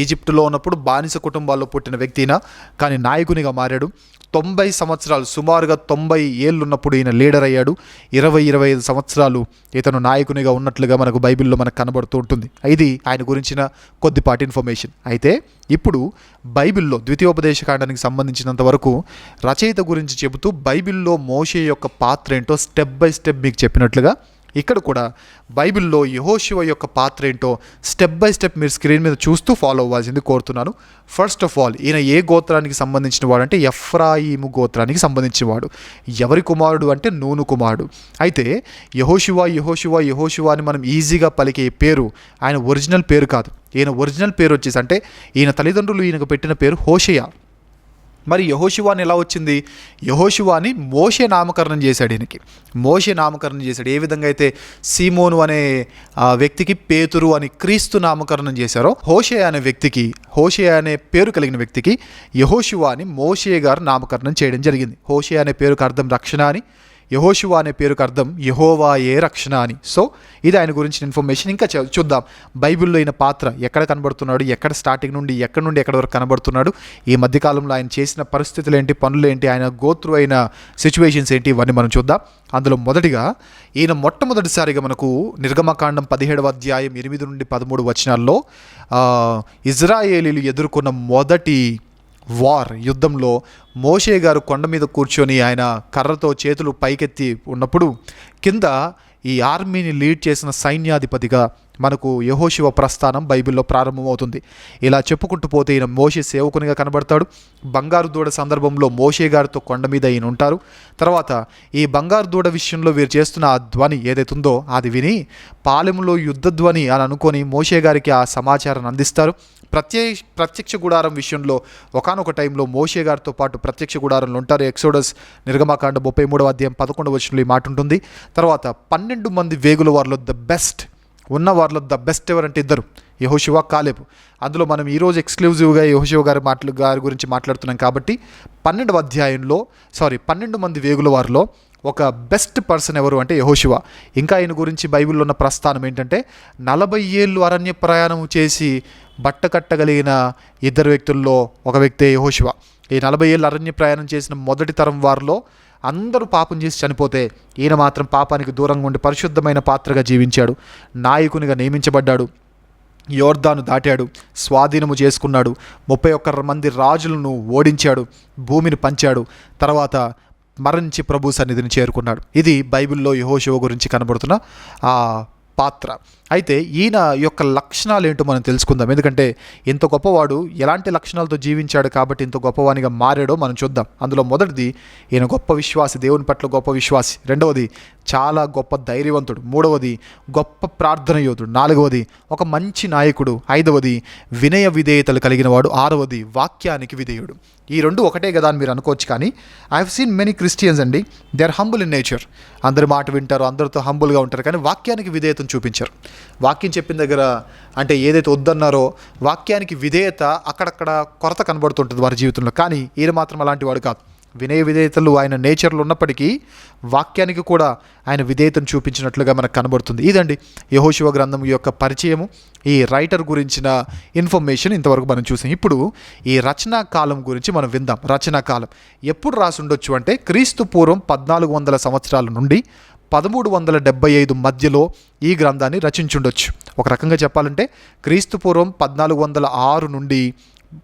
ఈజిప్టులో ఉన్నప్పుడు బానిస కుటుంబాల్లో పుట్టిన వ్యక్తినా కానీ నాయకునిగా మారాడు. 90 సంవత్సరాలు, సుమారుగా 90 ఏళ్ళు ఉన్నప్పుడు ఈయన లీడర్ అయ్యాడు. 20-25 సంవత్సరాలు ఇతను నాయకునిగా ఉన్నట్లుగా మనకు బైబిల్లో మనకు కనబడుతూ ఉంటుంది. ఇది ఆయన గురించిన కొద్దిపాటి ఇన్ఫర్మేషన్. అయితే ఇప్పుడు బైబిల్లో ద్వితీయోపదేశకాండానికి సంబంధించినంత వరకు రచయిత గురించి చెబుతూ బైబిల్లో మోషే యొక్క పాత్ర ఏంటో స్టెప్ బై స్టెప్ మీకు చెప్పినట్లుగా ఇక్కడ కూడా బైబిల్లో యెహోషువ యొక్క పాత్ర ఏంటో స్టెప్ బై స్టెప్ మీరు స్క్రీన్ మీద చూస్తూ ఫాలో అవ్వాల్సింది కోరుతున్నాను. ఫస్ట్ ఆఫ్ ఆల్, ఈయన ఏ గోత్రానికి సంబంధించిన వాడు అంటే ఎఫ్రాయిము గోత్రానికి సంబంధించిన వాడు. ఎవరి కుమారుడు అంటే నూను కుమారుడు. అయితే యెహోషువ అని మనం ఈజీగా పలికే పేరు ఆయన ఒరిజినల్ పేరు కాదు. ఈయన ఒరిజినల్ పేరు వచ్చేసి అంటే ఈయన తల్లిదండ్రులు ఈయనకు పెట్టిన పేరు హోషేయ. మరి యెహోషువ అని ఎలా వచ్చింది? యెహోషువ అని మోషే నామకరణం చేశాడు. ఈయనకి మోషే నామకరణం చేశాడు. ఏ విధంగా అయితే సీమోను అనే వ్యక్తికి పేతురు అని క్రీస్తు నామకరణం చేశారో, హోషే అనే పేరు కలిగిన వ్యక్తికి యెహోషువ అని మోషే గారు నామకరణం చేయడం జరిగింది. హోషే అనే పేరుకు అర్థం రక్షణ అని, యెహోషువ అనే పేరుకు అర్థం యెహోవాయే రక్షణ అని. సో ఇది ఆయన గురించిన ఇన్ఫర్మేషన్. ఇంకా చూద్దాం బైబిల్లో ఈయన పాత్ర ఎక్కడ కనబడుతున్నాడు, ఎక్కడ స్టార్టింగ్ నుండి ఎక్కడి వరకు కనబడుతున్నాడు, ఈ మధ్యకాలంలో ఆయన చేసిన పరిస్థితులు ఏంటి, పనులు ఏంటి, ఆయన గోత్రు అయిన సిచ్యువేషన్స్ ఏంటి, ఇవన్నీ మనం చూద్దాం. అందులో మొదటిగా ఈయన మొట్టమొదటిసారిగా మనకు నిర్గమకాండం 17వ అధ్యాయం 8 నుండి 13 వచనాల్లో ఇజ్రాయేలీలు ఎదుర్కొన్న మొదటి యుద్ధంలో మోషే గారు కొండ మీద కూర్చొని ఆయన కర్రతో చేతులు పైకెత్తి ఉన్నప్పుడు కింద ఈ ఆర్మీని లీడ్ చేసిన సైన్యాధిపతిగా మనకు యెహోషువ ప్రస్థానం బైబిల్లో ప్రారంభమవుతుంది. ఇలా చెప్పుకుంటూ పోతే ఈయన మోషే సేవకునిగా కనబడతాడు. బంగారు దూడ సందర్భంలో మోషే గారితో కొండ మీద ఈయన ఉంటారు. తర్వాత ఈ బంగారు దూడ విషయంలో వీరు చేస్తున్న ఆ ధ్వని ఏదైతే ఉందో అది విని పాలెంలో యుద్ధ ధ్వని అని అనుకొని మోషే గారికి ఆ సమాచారాన్ని అందిస్తారు. ప్రత్యక్ష గుడారం విషయంలో ఒకానొక టైంలో మోషే గారితో పాటు ప్రత్యక్ష గుడారంలో ఉంటారు. ఎక్సోడస్ నిర్గమకాండం 33వ అధ్యాయం 11వ వచనంలో ఈ మాట ఉంటుంది. తర్వాత 12 మంది వేగుల వారిలో ద బెస్ట్ ఎవరంటే ఇద్దరు, యెహోషువ, కాలేబు. అందులో మనం ఈరోజు ఎక్స్క్లూజివ్గా యెహోషువ గారి గురించి మాట్లాడుతున్నాం కాబట్టి 12 మంది వేగుల వారిలో ఒక బెస్ట్ పర్సన్ ఎవరు అంటే యెహోషువ. ఇంకా ఆయన గురించి బైబిల్లో ఉన్న ప్రస్థానం ఏంటంటే 40 ఏళ్ళు అరణ్య ప్రయాణం చేసి బట్ట కట్టగలిగిన ఇద్దరు వ్యక్తుల్లో ఒక వ్యక్తే యెహోషువ. ఈ 40 ఏళ్ళు అరణ్య ప్రయాణం చేసిన మొదటి తరం వారిలో అందరూ పాపం చేసి చనిపోతే ఈయన మాత్రం పాపానికి దూరంగా ఉండి పరిశుద్ధమైన పాత్రగా జీవించాడు, నాయకునిగా నియమించబడ్డాడు, యోర్దాను దాటాడు, స్వాధీనము చేసుకున్నాడు, 31 మంది రాజులను ఓడించాడు, భూమిని పంచాడు, తర్వాత మరణించి ప్రభు సన్నిధిని చేరుకున్నాడు. ఇది బైబిల్లో యెహోషువ గురించి కనబడుతున్న ఆ పాత్ర. అయితే ఈయన యొక్క లక్షణాలు ఏంటో మనం తెలుసుకుందాం. ఎందుకంటే ఇంత గొప్పవాడు ఎలాంటి లక్షణాలతో జీవించాడు కాబట్టి ఇంత గొప్పవానిగా మారాడో మనం చూద్దాం. అందులో మొదటిది, ఈయన గొప్ప విశ్వాసి, దేవుని పట్ల గొప్ప విశ్వాసి. రెండవది, చాలా గొప్ప ధైర్యవంతుడు. మూడవది, గొప్ప ప్రార్థన యోధుడు. నాలుగవది, ఒక మంచి నాయకుడు. ఐదవది, వినయ విధేయతలు కలిగిన వాడు. ఆరవది, వాక్యానికి విధేయుడు. ఈ రెండు ఒకటే కదా అని మీరు అనుకోవచ్చు, కానీ I have seen many Christians అండి, they are humble in nature. అందరి మాట వింటారు, అందరితో హంబుల్గా ఉంటారు, కానీ వాక్యానికి విధేయతను చూపించారు. వాక్యం చెప్పిన దగ్గర అంటే ఏదైతే వద్దన్నారో వాక్యానికి విధేయత అక్కడక్కడ కొరత కనబడుతుంటుంది వారి జీవితంలో. కానీ ఈయన మాత్రం అలాంటి వాడు కాదు. వినయ విధేయతలు ఆయన నేచర్లో ఉన్నప్పటికీ వాక్యానికి కూడా ఆయన విధేయతను చూపించినట్లుగా మనకు కనబడుతుంది. ఇదండి యెహోషువ గ్రంథం యొక్క పరిచయము, ఈ రైటర్ గురించిన ఇన్ఫర్మేషన్ ఇంతవరకు మనం చూసాం. ఇప్పుడు ఈ రచనా కాలం గురించి మనం విందాం. రచనా కాలం ఎప్పుడు రాసి ఉండొచ్చు అంటే క్రీస్తు పూర్వం 1400 సంవత్సరాల నుండి 1375 మధ్యలో ఈ గ్రంథాన్ని రచించుండొచ్చు. ఒక రకంగా చెప్పాలంటే క్రీస్తు పూర్వం 1406 నుండి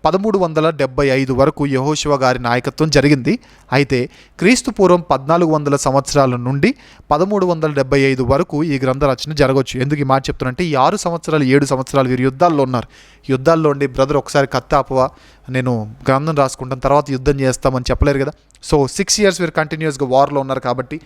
1375 వరకు యెహోషువ గారి నాయకత్వం జరిగింది. అయితే క్రీస్తు పూర్వం 1400 సంవత్సరాల నుండి 1375 వరకు ఈ గ్రంథ రచన జరగవచ్చు. ఎందుకు ఈ మాట చెప్తున్నంటే ఈ 6 సంవత్సరాలు 7 సంవత్సరాలు వీరు యుద్ధాల్లో ఉన్నారు. యుద్ధాల్లో ఉండి బ్రదర్ ఒకసారి కత్తి ఆపవా, నేను గ్రంథం రాసుకుంటాను, తర్వాత యుద్ధం చేస్తామని చెప్పలేరు కదా. సో 6 years వీరు కంటిన్యూస్గా వార్లో ఉన్నారు కాబట్టి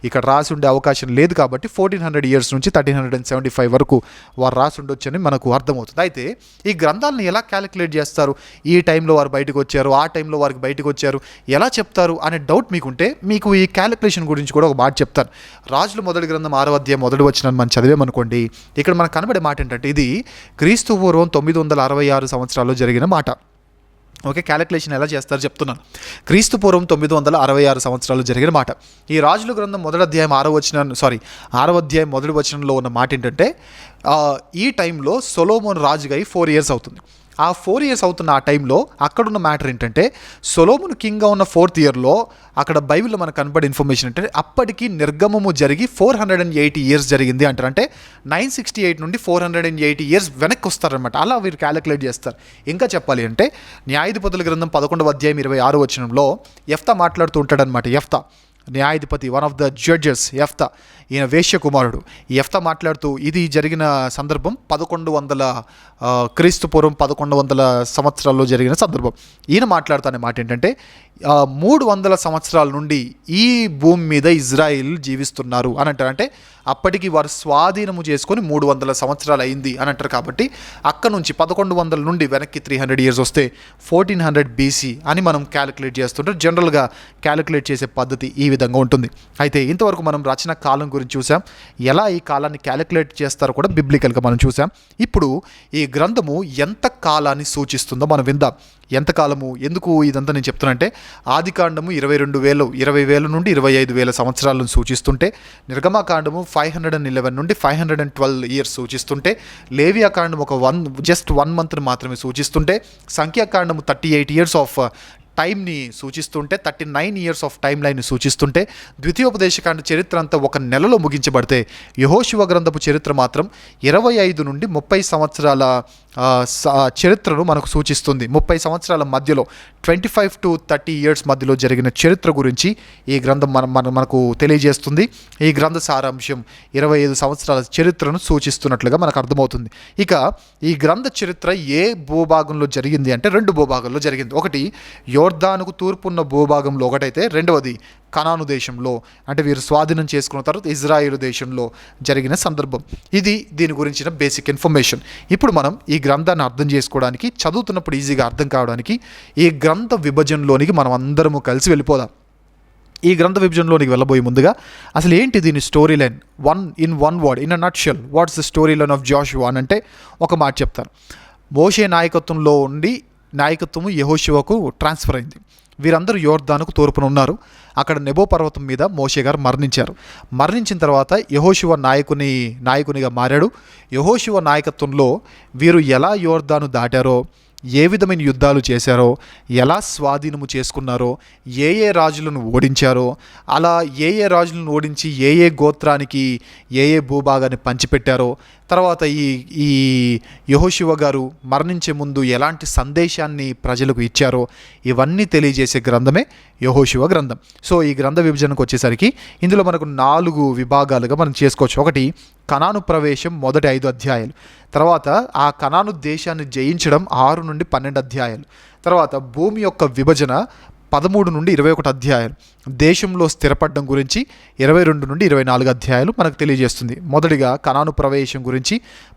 ఇక్కడ రాసి ఉండే అవకాశం లేదు. కాబట్టి 1400 years నుంచి 1375 వరకు వారు రాసి ఉండొచ్చని మనకు అర్థమవుతుంది. అయితే ఈ గ్రంథాలను ఎలా క్యాలిక్యులేట్ చేస్తారు, ఈ టైంలో వారు బయటకు వచ్చారు, ఆ టైంలో వారికి బయటకు వచ్చారు, ఎలా చెప్తారు అనే డౌట్ మీకుంటే మీకు ఈ క్యాలిక్యులేషన్ గురించి కూడా ఒక మాట చెప్తాను. రాజుల మొదటి గ్రంథం 6వ అధ్యాయం 1వ వచనం మనం చదివేమనుకోండి, ఇక్కడ మనకు కనబడే మాట ఏంటంటే ఇది క్రీస్తు పూర్వం 966 సంవత్సరాల్లో జరిగిన మాట. ఓకే, క్యాలిక్యులేషన్ ఎలా చేస్తారో చెప్తున్నాను. క్రీస్తు పూర్వం 966 సంవత్సరాలు జరిగిన మాట. ఈ రాజుల గ్రంథం 6వ అధ్యాయం 1వ వచనంలో ఉన్న మాట ఏంటంటే, ఈ టైంలో సొలొమోను రాజుగా 4 ఇయర్స్ అవుతుంది. ఆ 4 ఇయర్స్ అవుతున్న ఆ టైంలో అక్కడున్న మ్యాటర్ ఏంటంటే, సొలొమోను కింగ్గా ఉన్న 4th ఇయర్లో అక్కడ బైబిల్లో మనకు కనపడే ఇన్ఫర్మేషన్ ఏంటంటే, అప్పటికి నిర్గమము జరిగి 480 ఇయర్స్ జరిగింది అంటారు. అంటే 968 నుండి 480 ఇయర్స్ వెనక్కి వస్తారనమాట. అలా వీరు క్యాలిక్యులేట్ చేస్తారు. ఇంకా చెప్పాలి అంటే, న్యాయాధిపతుల గ్రంథం 11వ అధ్యాయం 26వ వచనంలో యెఫ్తా మాట్లాడుతూ ఉంటాడనమాట. యెఫ్తా న్యాయాధిపతి, వన్ ఆఫ్ ద జడ్జెస్ యెఫ్తా, ఈయన వేశ్య కుమారుడు. ఈ యెఫ్తా మాట్లాడుతూ, ఇది జరిగిన సందర్భం 1100 క్రీస్తు పూర్వం 1100 సంవత్సరాల్లో జరిగిన సందర్భం. ఈయన మాట్లాడుతున్న మాట ఏంటంటే, 300 సంవత్సరాల నుండి ఈ భూమి మీద ఇజ్రాయిల్ జీవిస్తున్నారు అని అంటారు. అంటే అప్పటికి వారు స్వాధీనము చేసుకొని 300 సంవత్సరాలు అయింది అని అంటారు. కాబట్టి అక్కడ నుంచి 1100 నుండి వెనక్కి 300 ఇయర్స్ వస్తే 1400 BC అని మనం క్యాలిక్యులేట్ చేస్తుంటాం. జనరల్గా క్యాలిక్యులేట్ చేసే పద్ధతి ఈ విధంగా ఉంటుంది. అయితే ఇంతవరకు మనం రచన కాలం గురించి చూసాం, ఎలా ఈ కాలాన్ని క్యాలిక్యులేట్ చేస్తారో కూడా బిబ్లికల్గా మనం చూసాం. ఇప్పుడు ఈ గ్రంథము ఎంత కాలాన్ని సూచిస్తుందో మనం విందాం. ఎంతకాలము, ఎందుకు ఇదంతా నేను చెప్తున్నానంటే, ఆదికాండము 20,000 నుండి 25,000 సంవత్సరాలను సూచిస్తుంటే, నిర్గమకాండము 511 నుండి 512 ఇయర్స్ సూచిస్తుంటే, లేవియాకాండం జస్ట్ 1 మంత్ని మాత్రమే సూచిస్తుంటే, సంఖ్యాకాండము 38 ఇయర్స్ ఆఫ్ టైంని సూచిస్తుంటే, 39 ఇయర్స్ ఆఫ్ టైం లైన్ని సూచిస్తుంటే, ద్వితీయోపదేశకాండ చరిత్ర అంతా 1 నెలలో ముగించబడితే, యెహోషువ గ్రంథపు చరిత్ర మాత్రం 25 నుండి 30 సంవత్సరాల చరిత్రను మనకు సూచిస్తుంది. 30 సంవత్సరాల మధ్యలో 25 to 30 ఇయర్స్ మధ్యలో జరిగిన చరిత్ర గురించి ఈ గ్రంథం మనకు తెలియజేస్తుంది. ఈ గ్రంథ సారాంశం 25 సంవత్సరాల చరిత్రను సూచిస్తున్నట్లుగా మనకు అర్థమవుతుంది. ఇక ఈ గ్రంథ చరిత్ర ఏ భూభాగంలో జరిగింది అంటే 2 భూభాగంలో జరిగింది. ఒకటి యోర్దానుకు తూర్పున్న భూభాగంలో ఒకటైతే, రెండవది కనాను దేశంలో, అంటే వీరు స్వాధీనం చేసుకున్న తర్వాత ఇజ్రాయేలు దేశంలో జరిగిన సందర్భం. ఇది దీని గురించిన బేసిక్ ఇన్ఫర్మేషన్. ఇప్పుడు మనం ఈ గ్రంథాన్ని అర్థం చేసుకోవడానికి, చదువుతున్నప్పుడు ఈజీగా అర్థం కావడానికి ఈ గ్రంథ విభజనలోనికి మనం అందరము కలిసి వెళ్ళిపోదాం. ఈ గ్రంథ విభజనలోనికి వెళ్ళబోయే ముందుగా అసలు ఏంటి దీని story line, in one word, in a nutshell, what's the story line of Joshua అని అంటే ఒక మాట చెప్తాను. మోషే నాయకత్వంలో ఉండి నాయకత్వము యెహోషువకు ట్రాన్స్ఫర్ అయింది. వీరందరూ యోర్దానుకు తూర్పున ఉన్నారు. అక్కడ నెబో పర్వతం మీద మోషే గారు మరణించారు. మరణించిన తర్వాత యెహోషువ నాయకునిగా మారాడు. యెహోషువ నాయకత్వంలో వీరు ఎలా యోర్దాను దాటారో, ఏ విధమైన యుద్ధాలు చేశారో, ఎలా స్వాధీనము చేసుకున్నారో, ఏ రాజులను ఓడించారో, అలా ఏ రాజులను ఓడించి ఏ గోత్రానికి ఏ భూభాగాన్ని పంచిపెట్టారో, తర్వాత ఈ యెహోషువ గారు మరణించే ముందు ఎలాంటి సందేశాన్ని ప్రజలకు ఇచ్చారో, ఇవన్నీ తెలియజేసే గ్రంథమే యెహోషువ గ్రంథం. సో ఈ గ్రంథ విభజనకు వచ్చేసరికి ఇందులో మనకు 4 విభాగాలుగా మనం చేసుకోవచ్చు. ఒకటి కనాను ప్రవేశం, మొదటి 5 అధ్యాయాలు. తర్వాత ఆ కనాను దేశాన్ని జయించడం 6 నుండి 12 అధ్యాయాలు. తర్వాత భూమి యొక్క విభజన 13 నుండి 21 అధ్యాయాలు. దేశంలో స్థిరపడడం గురించి 22 నుండి 24 అధ్యాయాలు మనకు తెలియజేస్తుంది. మొదటిగా కనాను ప్రవేశం గురించి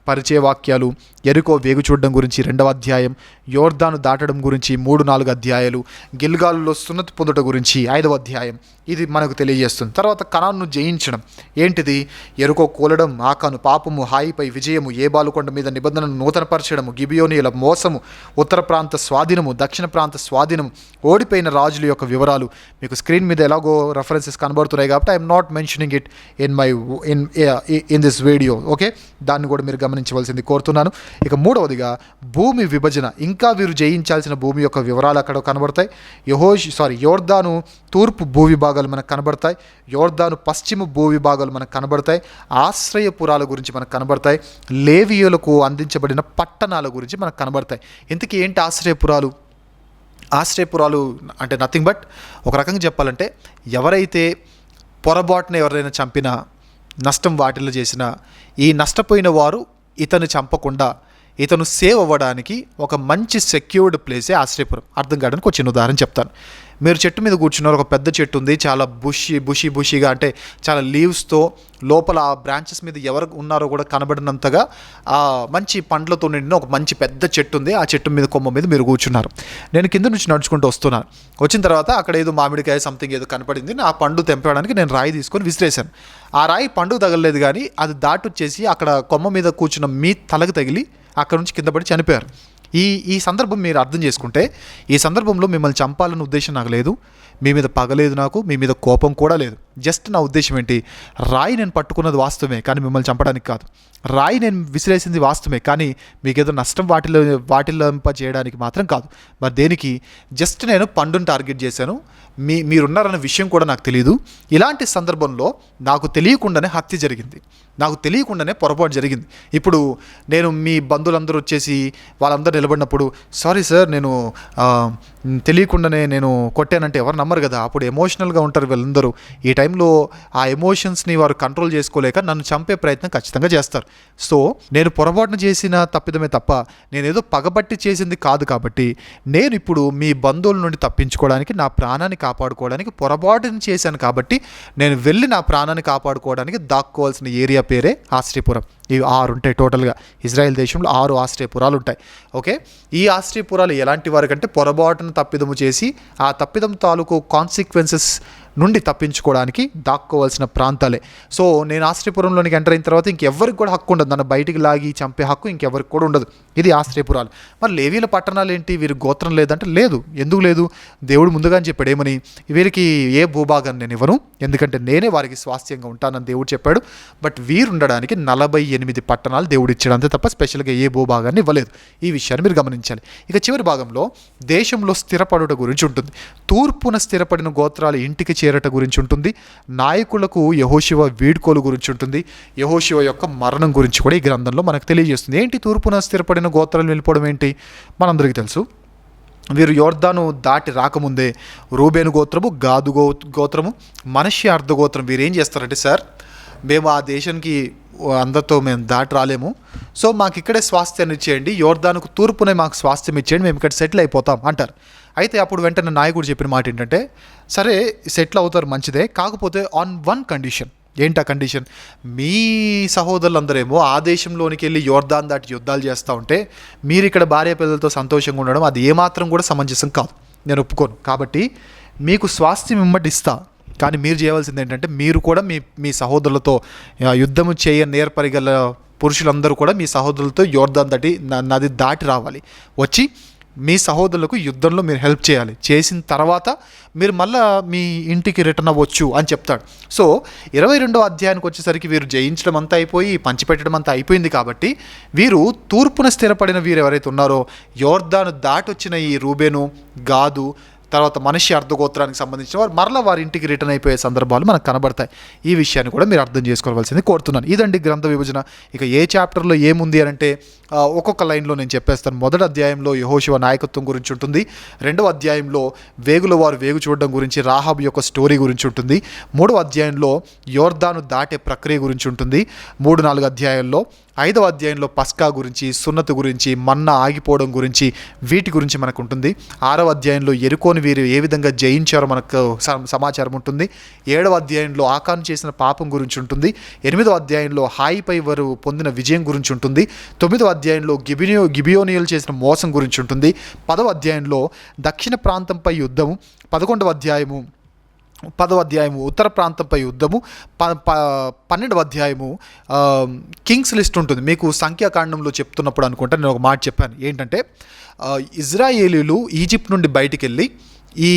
పరిచయ వాక్యాలు, యెరికో వేగు చూడడం గురించి 2వ అధ్యాయం, యోర్దాను దాటడం గురించి 3-4 అధ్యాయాలు, గిల్గాలులో సున్నతి పొందుట గురించి 5వ అధ్యాయం, ఇది మనకు తెలియజేస్తుంది. తర్వాత కనానును జయించడం ఏంటిది, యెరికో కూలడం, ఆకాను పాపము, హాయిపై విజయము, ఏబాలుకొండ మీద నిబంధనను నూతనపరచడము, గిబియోనీయుల మోసము, ఉత్తర ప్రాంత స్వాధీనము, దక్షిణ ప్రాంత స్వాధీనము, ఓడిపోయిన రాజుల యొక్క వివరాలు. మీకు స్క్రీన్ మీద ఎలాగో రెఫరెన్సెస్ కనబడుతున్నాయి కాబట్టి I'm not mentioning it in this video. Okay, దాన్ని కూడా మీరు గమనించవలసింది కోరుతున్నాను. ఇక 3వదిగా భూమి విభజన, ఇంకా వీరు జయించాల్సిన భూమి యొక్క వివరాలు అక్కడ కనబడతాయి. యోర్దాను తూర్పు భూవిభాగాలు మనకు కనబడతాయి, యోర్దాను పశ్చిమ భూవిభాగాలు మనకు కనబడతాయి, ఆశ్రయపురాల గురించి మనకు కనబడతాయి, లేవీయులకు అందించబడిన పట్టణాల గురించి మనకు కనబడతాయి. ఇంతకీ ఏంటి ఆశ్రయపురాలు? ఆశ్రయపురాలు అంటే నథింగ్ బట్, ఒక రకంగా చెప్పాలంటే, ఎవరైతే పొరపాటున ఎవరైనా చంపినా, నష్టం వాటిల్లో చేసినా, ఈ నష్టపోయిన వారు ఇతను చంపకుండా ఇతను సేవ్ అవ్వడానికి ఒక మంచి సెక్యూర్డ్ ప్లేసే ఆశ్రయపురం. అర్థం కావడానికి ఒక చిన్న ఉదాహరణ చెప్తాను. మీరు చెట్టు మీద కూర్చున్నారు, ఒక పెద్ద చెట్టు ఉంది, చాలా బుషీగా, అంటే చాలా లీవ్స్తో, లోపల ఆ బ్రాంచెస్ మీద ఎవరు ఉన్నారో కూడా కనబడినంతగా మంచి పండ్లతో నిండిన ఒక మంచి పెద్ద చెట్టు ఉంది. ఆ చెట్టు మీద కొమ్మ మీద మీరు కూర్చున్నారు. నేను కింద నుంచి నడుచుకుంటూ వస్తున్నాను. వచ్చిన తర్వాత అక్కడ ఏదో మామిడికాయ సంథింగ్ ఏదో కనపడింది. ఆ పండు తెంపడానికి నేను రాయి తీసుకొని విసిరేశాను. ఆ రాయి పండు తగలలేదు, కానీ అది దాటొచ్చేసి అక్కడ కొమ్మ మీద కూర్చున్న మీ తలకు తగిలి అక్కడ నుంచి కింద పడి చనిపోయారు. ఈ ఈ సందర్భం మీరు అర్థం చేసుకుంటే, ఈ సందర్భంలో మిమ్మల్ని చంపాలన్న ఉద్దేశం నాకు లేదు, మీ మీద పగలేదు, నాకు మీ మీద కోపం కూడా లేదు. జస్ట్ నా ఉద్దేశం ఏంటి, రాయి నేను పట్టుకున్నది వాస్తవమే కానీ మిమ్మల్ని చంపడానికి కాదు, రాయి నేను విసిరేసింది వాస్తవమే కానీ మీకు ఏదో నష్టం వాటిల్లింప చేయడానికి మాత్రం కాదు. మరి దేనికి, జస్ట్ నేను పండుని టార్గెట్ చేశాను, మీరున్నారన్న విషయం కూడా నాకు తెలియదు. ఇలాంటి సందర్భంలో నాకు తెలియకుండానే హత్య జరిగింది, నాకు తెలియకుండానే పొరపాటు జరిగింది. ఇప్పుడు నేను మీ బంధువులందరూ వచ్చేసి వాళ్ళందరూ నిలబడినప్పుడు సారీ సార్ నేను తెలియకుండానే నేను కొట్టానంటే ఎవరు నమ్మరు కదా, అప్పుడు ఎమోషనల్గా ఉంటారు వీళ్ళందరూ. ఈ టైంలో ఆ ఎమోషన్స్ని వారు కంట్రోల్ చేసుకోలేక నన్ను చంపే ప్రయత్నం ఖచ్చితంగా చేస్తారు. సో నేను పొరపాటున చేసిన తప్పిదమే తప్ప నేనేదో పగబట్టి చేసింది కాదు. కాబట్టి నేను ఇప్పుడు మీ బంధువుల నుండి తప్పించుకోవడానికి, నా ప్రాణాన్ని కాపాడుకోవడానికి పొరపాటుని చేశాను. కాబట్టి నేను వెళ్ళి నా ప్రాణాన్ని కాపాడుకోవడానికి దాక్కోవాల్సిన ఏరియా పేరే ఆశ్రయపురం. ఇవి 6 ఉంటాయి టోటల్గా. ఇజ్రాయెల్ దేశంలో 6 ఆశ్రయపురాలు ఉంటాయి. ఓకే, ఈ ఆశ్రయపురాలు ఎలాంటి వారికంటే పొరపాటును తప్పిదము చేసి ఆ తప్పిదం తాలూకు కాన్సిక్వెన్సెస్ నుండి తప్పించుకోవడానికి దాక్కోవాల్సిన ప్రాంతాలే. సో నేను ఆశ్రయపురంలోనికి ఎంటర్ అయిన తర్వాత ఇంకెవరికి కూడా హక్కు ఉండదు, నన్ను బయటికి లాగి చంపే హక్కు ఇంకెవరికి కూడా ఉండదు. ఇది ఆశ్రయపురాలు. మరి లేవీల పట్టణాలు ఏంటి, వీరికి గోత్రం లేదంటే లేదు. ఎందుకు లేదు, దేవుడు ముందుగానే చెప్పాడు ఏమని, వీరికి ఏ భూభాగాన్ని నేను ఇవ్వను, ఎందుకంటే నేనే వారికి స్వాస్థ్యంగా ఉంటానని దేవుడు చెప్పాడు. బట్ వీరు ఉండడానికి 48 పట్టణాలు దేవుడు ఇచ్చాడు అంతే తప్ప స్పెషల్గా ఏ భూభాగాన్ని ఇవ్వలేదు. ఈ విషయాన్ని మీరు గమనించాలి. ఇక చివరి భాగంలో దేశంలో స్థిరపడుట గురించి ఉంటుంది. తూర్పున స్థిరపడిన గోత్రాలు ఇంటికి చేరట గురించి ఉంటుంది. నాయకులకు యెహోషువ వీడ్కోలు గురించి ఉంటుంది. యెహోషువ యొక్క మరణం గురించి కూడా ఈ గ్రంథంలో మనకు తెలియజేస్తుంది. ఏంటి తూర్పున స్థిరపడిన గోత్రాలు వెళ్ళిపోవడం ఏంటి, మనందరికీ తెలుసు. వీరు యోర్దాను దాటి రాకముందే రూబేను గోత్రము, గాదు గోత్రము, మనష్య అర్ధ గోత్రం వీరు ఏం చేస్తారంటే, సార్ మేము ఆ దేశానికి అందరితో మేము దాటి రాలేము, సో మాకు ఇక్కడే స్వాస్థ్యాన్ని ఇచ్చేయండి, యోర్దానుకు తూర్పునే మాకు స్వాస్థ్యం ఇచ్చేయండి, మేము ఇక్కడ సెటిల్ అయిపోతాం అంటారు. అయితే అప్పుడు వెంటనే నాయకుడు చెప్పిన మాట ఏంటంటే, సరే సెటిల్ అవుతారు మంచిదే, కాకపోతే ఆన్ వన్ కండిషన్. ఏంటి ఆ కండిషన్, మీ సహోదరులందరేమో ఆ దేశంలోనికి వెళ్ళి యోర్దాన్ దాటి యుద్ధాలు చేస్తూ ఉంటే మీరు ఇక్కడ భార్య పిల్లలతో సంతోషంగా ఉండడం అది ఏమాత్రం కూడా సమంజసం కాదు, నేను ఒప్పుకోను. కాబట్టి మీకు స్వాస్థ్యం ఇమ్మటి ఇస్తా, కానీ మీరు చేయవలసింది ఏంటంటే మీరు కూడా మీ సహోదరులతో యుద్ధము నేర్పరిగల పురుషులందరూ కూడా మీ సహోదరులతో యోర్దాన్ నది దాటి రావాలి, వచ్చి మీ సహోదరులకు యుద్ధంలో మీరు హెల్ప్ చేయాలి, చేసిన తర్వాత మీరు మళ్ళీ మీ ఇంటికి రిటర్న్ అవ్వచ్చు అని చెప్తాడు. సో 22వ అధ్యాయానికి వచ్చేసరికి వీరు జయించడం అంతా అయిపోయి పంచిపెట్టడం అంతా అయిపోయింది. కాబట్టి వీరు తూర్పున స్థిరపడిన వీరు ఎవరైతే ఉన్నారో యోర్దాను దాటి వచ్చిన ఈ రూబేను, గాదు, తర్వాత మనిషి అర్ధగోత్రానికి సంబంధించిన వారు మరలా వారి ఇంటికి రిటర్న్ అయిపోయే సందర్భాలు మనకు కనబడతాయి. ఈ విషయాన్ని కూడా మీరు అర్థం చేసుకోవాల్సింది కోరుతున్నాను. ఇదండి గ్రంథ విభజన. ఇక ఏ చాప్టర్లో ఏముంది అని అంటే ఒక్కొక్క లైన్లో నేను చెప్పేస్తాను. మొదటి అధ్యాయంలో యెహోషువ నాయకత్వం గురించి ఉంటుంది. 2వ అధ్యాయంలో వేగుల వారు వేగు చూడడం గురించి, రాహాబు యొక్క స్టోరీ గురించి ఉంటుంది. 3వ అధ్యాయంలో యోర్దాను దాటే ప్రక్రియ గురించి ఉంటుంది. 3-4 అధ్యాయాల్లో 5వ అధ్యాయంలో పస్కా గురించి, సున్నతు గురించి, మన్నా ఆగిపోవడం గురించి, వీటి గురించి మనకు ఉంటుంది. 6వ అధ్యాయంలో ఎరుకోని వీరు ఏ విధంగా జయించారో మనకు సమాచారం ఉంటుంది. 7వ అధ్యాయంలో ఆకాను చేసిన పాపం గురించి ఉంటుంది. 8వ అధ్యాయంలో హాయిపై వారు పొందిన విజయం గురించి ఉంటుంది. 9వ అధ్యాయంలో గిబియోనియులు చేసిన మోసం గురించి ఉంటుంది. 10వ అధ్యాయంలో దక్షిణ ప్రాంతంపై యుద్ధము, 11వ అధ్యాయము ఉత్తర ప్రాంతంపై యుద్ధము, 12వ అధ్యాయము కింగ్స్ లిస్ట్ ఉంటుంది. మీకు సంఖ్యాకాండంలో చెప్తున్నప్పుడు అనుకుంటా నేను ఒక మాట చెప్పాను, ఏంటంటే ఇజ్రాయేలీలు ఈజిప్ట్ నుండి బయటికి వెళ్ళి ఈ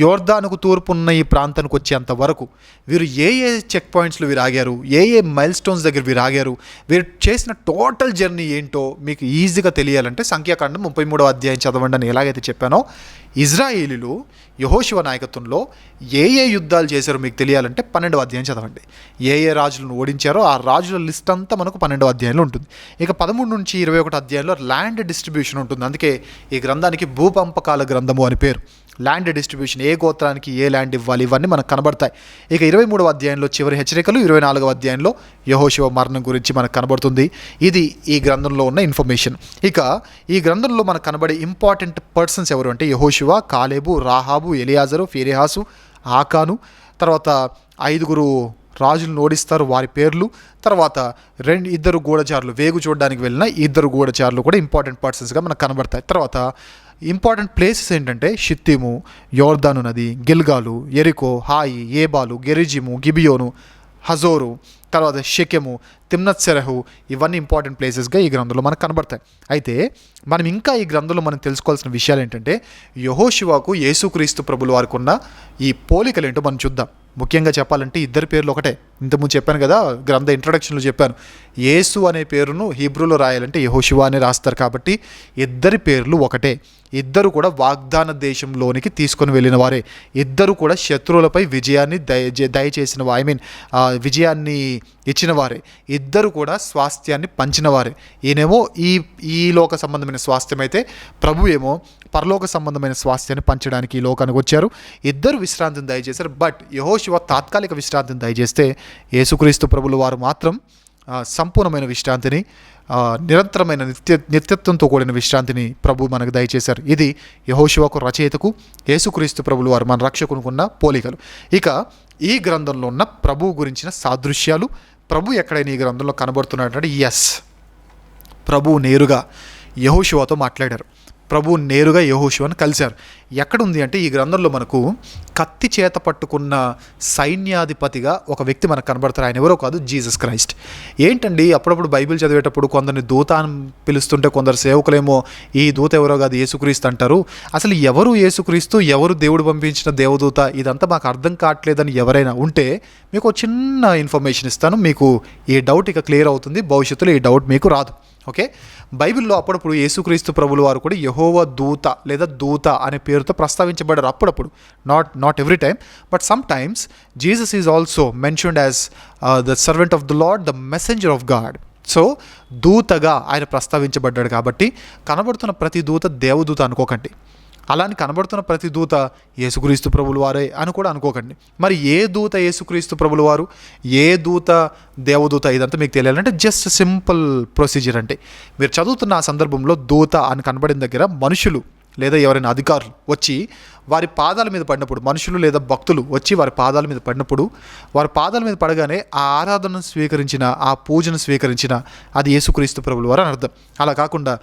యోర్దానుకు తూర్పున్న ఈ ప్రాంతానికి వచ్చేంత వరకు వీరు ఏ చెక్ పాయింట్స్లో వీరు ఆగారు, ఏ మైల్ స్టోన్స్ దగ్గర వీరు ఆగారు, వీరు చేసిన టోటల్ జర్నీ ఏంటో మీకు ఈజీగా తెలియాలంటే సంఖ్యాకాండం 33వ అధ్యాయం చదవండి అని ఎలాగైతే చెప్పానో, ఇజ్రాయేలీలు యెహోషువ నాయకత్వంలో ఏ యుద్ధాలు చేశారో మీకు తెలియాలంటే 12వ అధ్యాయం చదవండి. ఏ రాజులను ఓడించారో ఆ రాజుల లిస్ట్ అంతా మనకు 12వ అధ్యాయంలో ఉంటుంది. ఇక 13 నుంచి 21 అధ్యాయంలో ల్యాండ్ డిస్ట్రిబ్యూషన్ ఉంటుంది. అందుకే ఈ గ్రంథానికి భూపంపకాల గ్రంథము అని పేరు. ల్యాండ్ డిస్ట్రిబ్యూషన్, ఏ గోత్రానికి ఏ ల్యాండ్ ఇవ్వాలి, ఇవన్నీ మనకు కనబడతాయి. ఇక 23వ అధ్యాయంలో చివరి హెచ్చరికలు, 24వ అధ్యాయంలో యెహోషువ మరణం గురించి మనకు కనబడుతుంది. ఇది ఈ గ్రంథంలో ఉన్న ఇన్ఫర్మేషన్. ఇక ఈ గ్రంథంలో మనకు కనబడే ఇంపార్టెంట్ పర్సన్స్ ఎవరు అంటే యెహోషువ, కాలేబు, రాహాబు, ఎలియాజరు, ఫీనెహాసు, ఆకాను, తర్వాత 5 రాజులను ఓడిస్తారు, వారి పేర్లు, తర్వాత 2 గూఢచారులు, వేగు చూడడానికి వెళ్ళిన 2 గూఢచారులు కూడా ఇంపార్టెంట్ పర్సన్స్గా మనకు కనబడతాయి. తర్వాత ఇంపార్టెంట్ ప్లేసెస్ ఏంటంటే షిత్తీము, యోర్దాను నది, గిల్గాలు, ఎరికో, హాయి, ఏబాలు, గెరిజిము, గిబియోను, హజోరు, తర్వాత షెకెము, తిమ్నత్ సెరహు, ఇవన్నీ ఇంపార్టెంట్ ప్లేసెస్గా ఈ గ్రంథంలో మనకు కనబడతాయి. అయితే మనం ఇంకా ఈ గ్రంథంలో మనం తెలుసుకోవాల్సిన విషయాలు ఏంటంటే యెహోషువకు యేసుక్రీస్తు ప్రభుల వారికి ఉన్న ఈ పోలికలు ఏంటో మనం చూద్దాం. ముఖ్యంగా చెప్పాలంటే ఇద్దరి పేర్లు ఒకటే. ఇంతకుముందు చెప్పాను కదా, గ్రంథ ఇంట్రడక్షన్లో చెప్పాను, యేసు అనే పేరును హీబ్రూలో రాయాలంటే యెహోషువ అని రాస్తారు. కాబట్టి ఇద్దరి పేర్లు ఒకటే. ఇద్దరు కూడా వాగ్దాన దేశంలోనికి తీసుకొని వెళ్ళిన వారే. ఇద్దరు కూడా శత్రువులపై విజయాన్ని దయచేసిన విజయాన్ని ఇచ్చిన వారే. ఇద్దరు కూడా స్వాస్థ్యాన్ని పంచిన వారే. ఈయనేమో ఈ లోక సంబంధమైన స్వాస్థ్యం అయితే ప్రభు ఏమో పరలోక సంబంధమైన స్వాస్థ్యాన్ని పంచడానికి ఈ లోకానికి వచ్చారు. ఇద్దరు విశ్రాంతిని దయచేశారు. బట్ యెహోషువ తాత్కాలిక విశ్రాంతిని దయచేస్తే యేసుక్రీస్తు ప్రభుల వారు మాత్రం సంపూర్ణమైన విశ్రాంతిని, నిరంతరమైన నిత్యత్వంతో కూడిన విశ్రాంతిని ప్రభు మనకు దయచేశారు. ఇది యెహోషువకు రచయితకు యేసుక్రీస్తు ప్రభులు వారు మన రక్షకునుకున్న పోలికలు. ఇక ఈ గ్రంథంలో ఉన్న ప్రభు గురించిన సాదృశ్యాలు, ప్రభు ఎక్కడైనా ఈ గ్రంథంలో కనబడుతున్నాడంటే ఎస్, ప్రభు నేరుగా యెహోషువతో మాట్లాడారు. ప్రభు నేరుగా యెహోషువను కలిశారు. ఎక్కడుంది అంటే ఈ గ్రంథంలో మనకు కత్తి చేత పట్టుకున్న సైన్యాధిపతిగా ఒక వ్యక్తి మనకు కనబడతారు. ఆయన ఎవరో కాదు, జీసస్ క్రైస్ట్. ఏంటండి అప్పుడప్పుడు బైబిల్ చదివేటప్పుడు కొందరిని దూత అని పిలుస్తుంటే కొందరు సేవకులేమో ఈ దూత ఎవరో కాదు యేసుక్రీస్తు అంటారు. అసలు ఎవరు యేసుక్రీస్తు, ఎవరు దేవుడు పంపించిన దేవదూత, ఇదంతా మాకు అర్థం కావట్లేదని ఎవరైనా ఉంటే మీకు చిన్న ఇన్ఫర్మేషన్ ఇస్తాను. మీకు ఈ డౌట్ ఇక క్లియర్ అవుతుంది. భవిష్యత్తులో ఈ డౌట్ మీకు రాదు. ఓకే, బైబిల్లో అప్పుడప్పుడు యేసుక్రీస్తు ప్రభుల వారు కూడా యెహోవా దూత లేదా దూత అనే పేరుతో ప్రస్తావించబడ్డారు. అప్పుడప్పుడు, not every time, but sometimes Jesus is also mentioned as the servant of the Lord, the messenger of God. So దూతగా ఆయన ప్రస్తావించబడ్డాడు. కాబట్టి కనబడుతున్న ప్రతి దూత దేవదూత అనుకోకండి. అలాని కనబడుతున్న ప్రతి దూత యేసుక్రీస్తు ప్రభుల వారే అని కూడా అనుకోకండి. మరి ఏ దూత యేసుక్రీస్తు ప్రభుల వారు, ఏ దూత దేవదూత, ఇదంతా మీకు తెలియాలంటే జస్ట్ సింపుల్ ప్రొసీజర్. అంటే మీరు చదువుతున్న ఆ సందర్భంలో దూత అని కనబడిన దగ్గర మనుషులు లేదా ఎవరైనా అధికారులు వచ్చి వారి పాదాల మీద పడినప్పుడు, మనుషులు లేదా భక్తులు వచ్చి వారి పాదాల మీద పడినప్పుడు, వారి పాదాల మీద పడగానే ఆ ఆరాధనను స్వీకరించిన, ఆ పూజను స్వీకరించిన అది యేసుక్రీస్తు ప్రభుల వారు అని అర్థం. అలా కాకుండా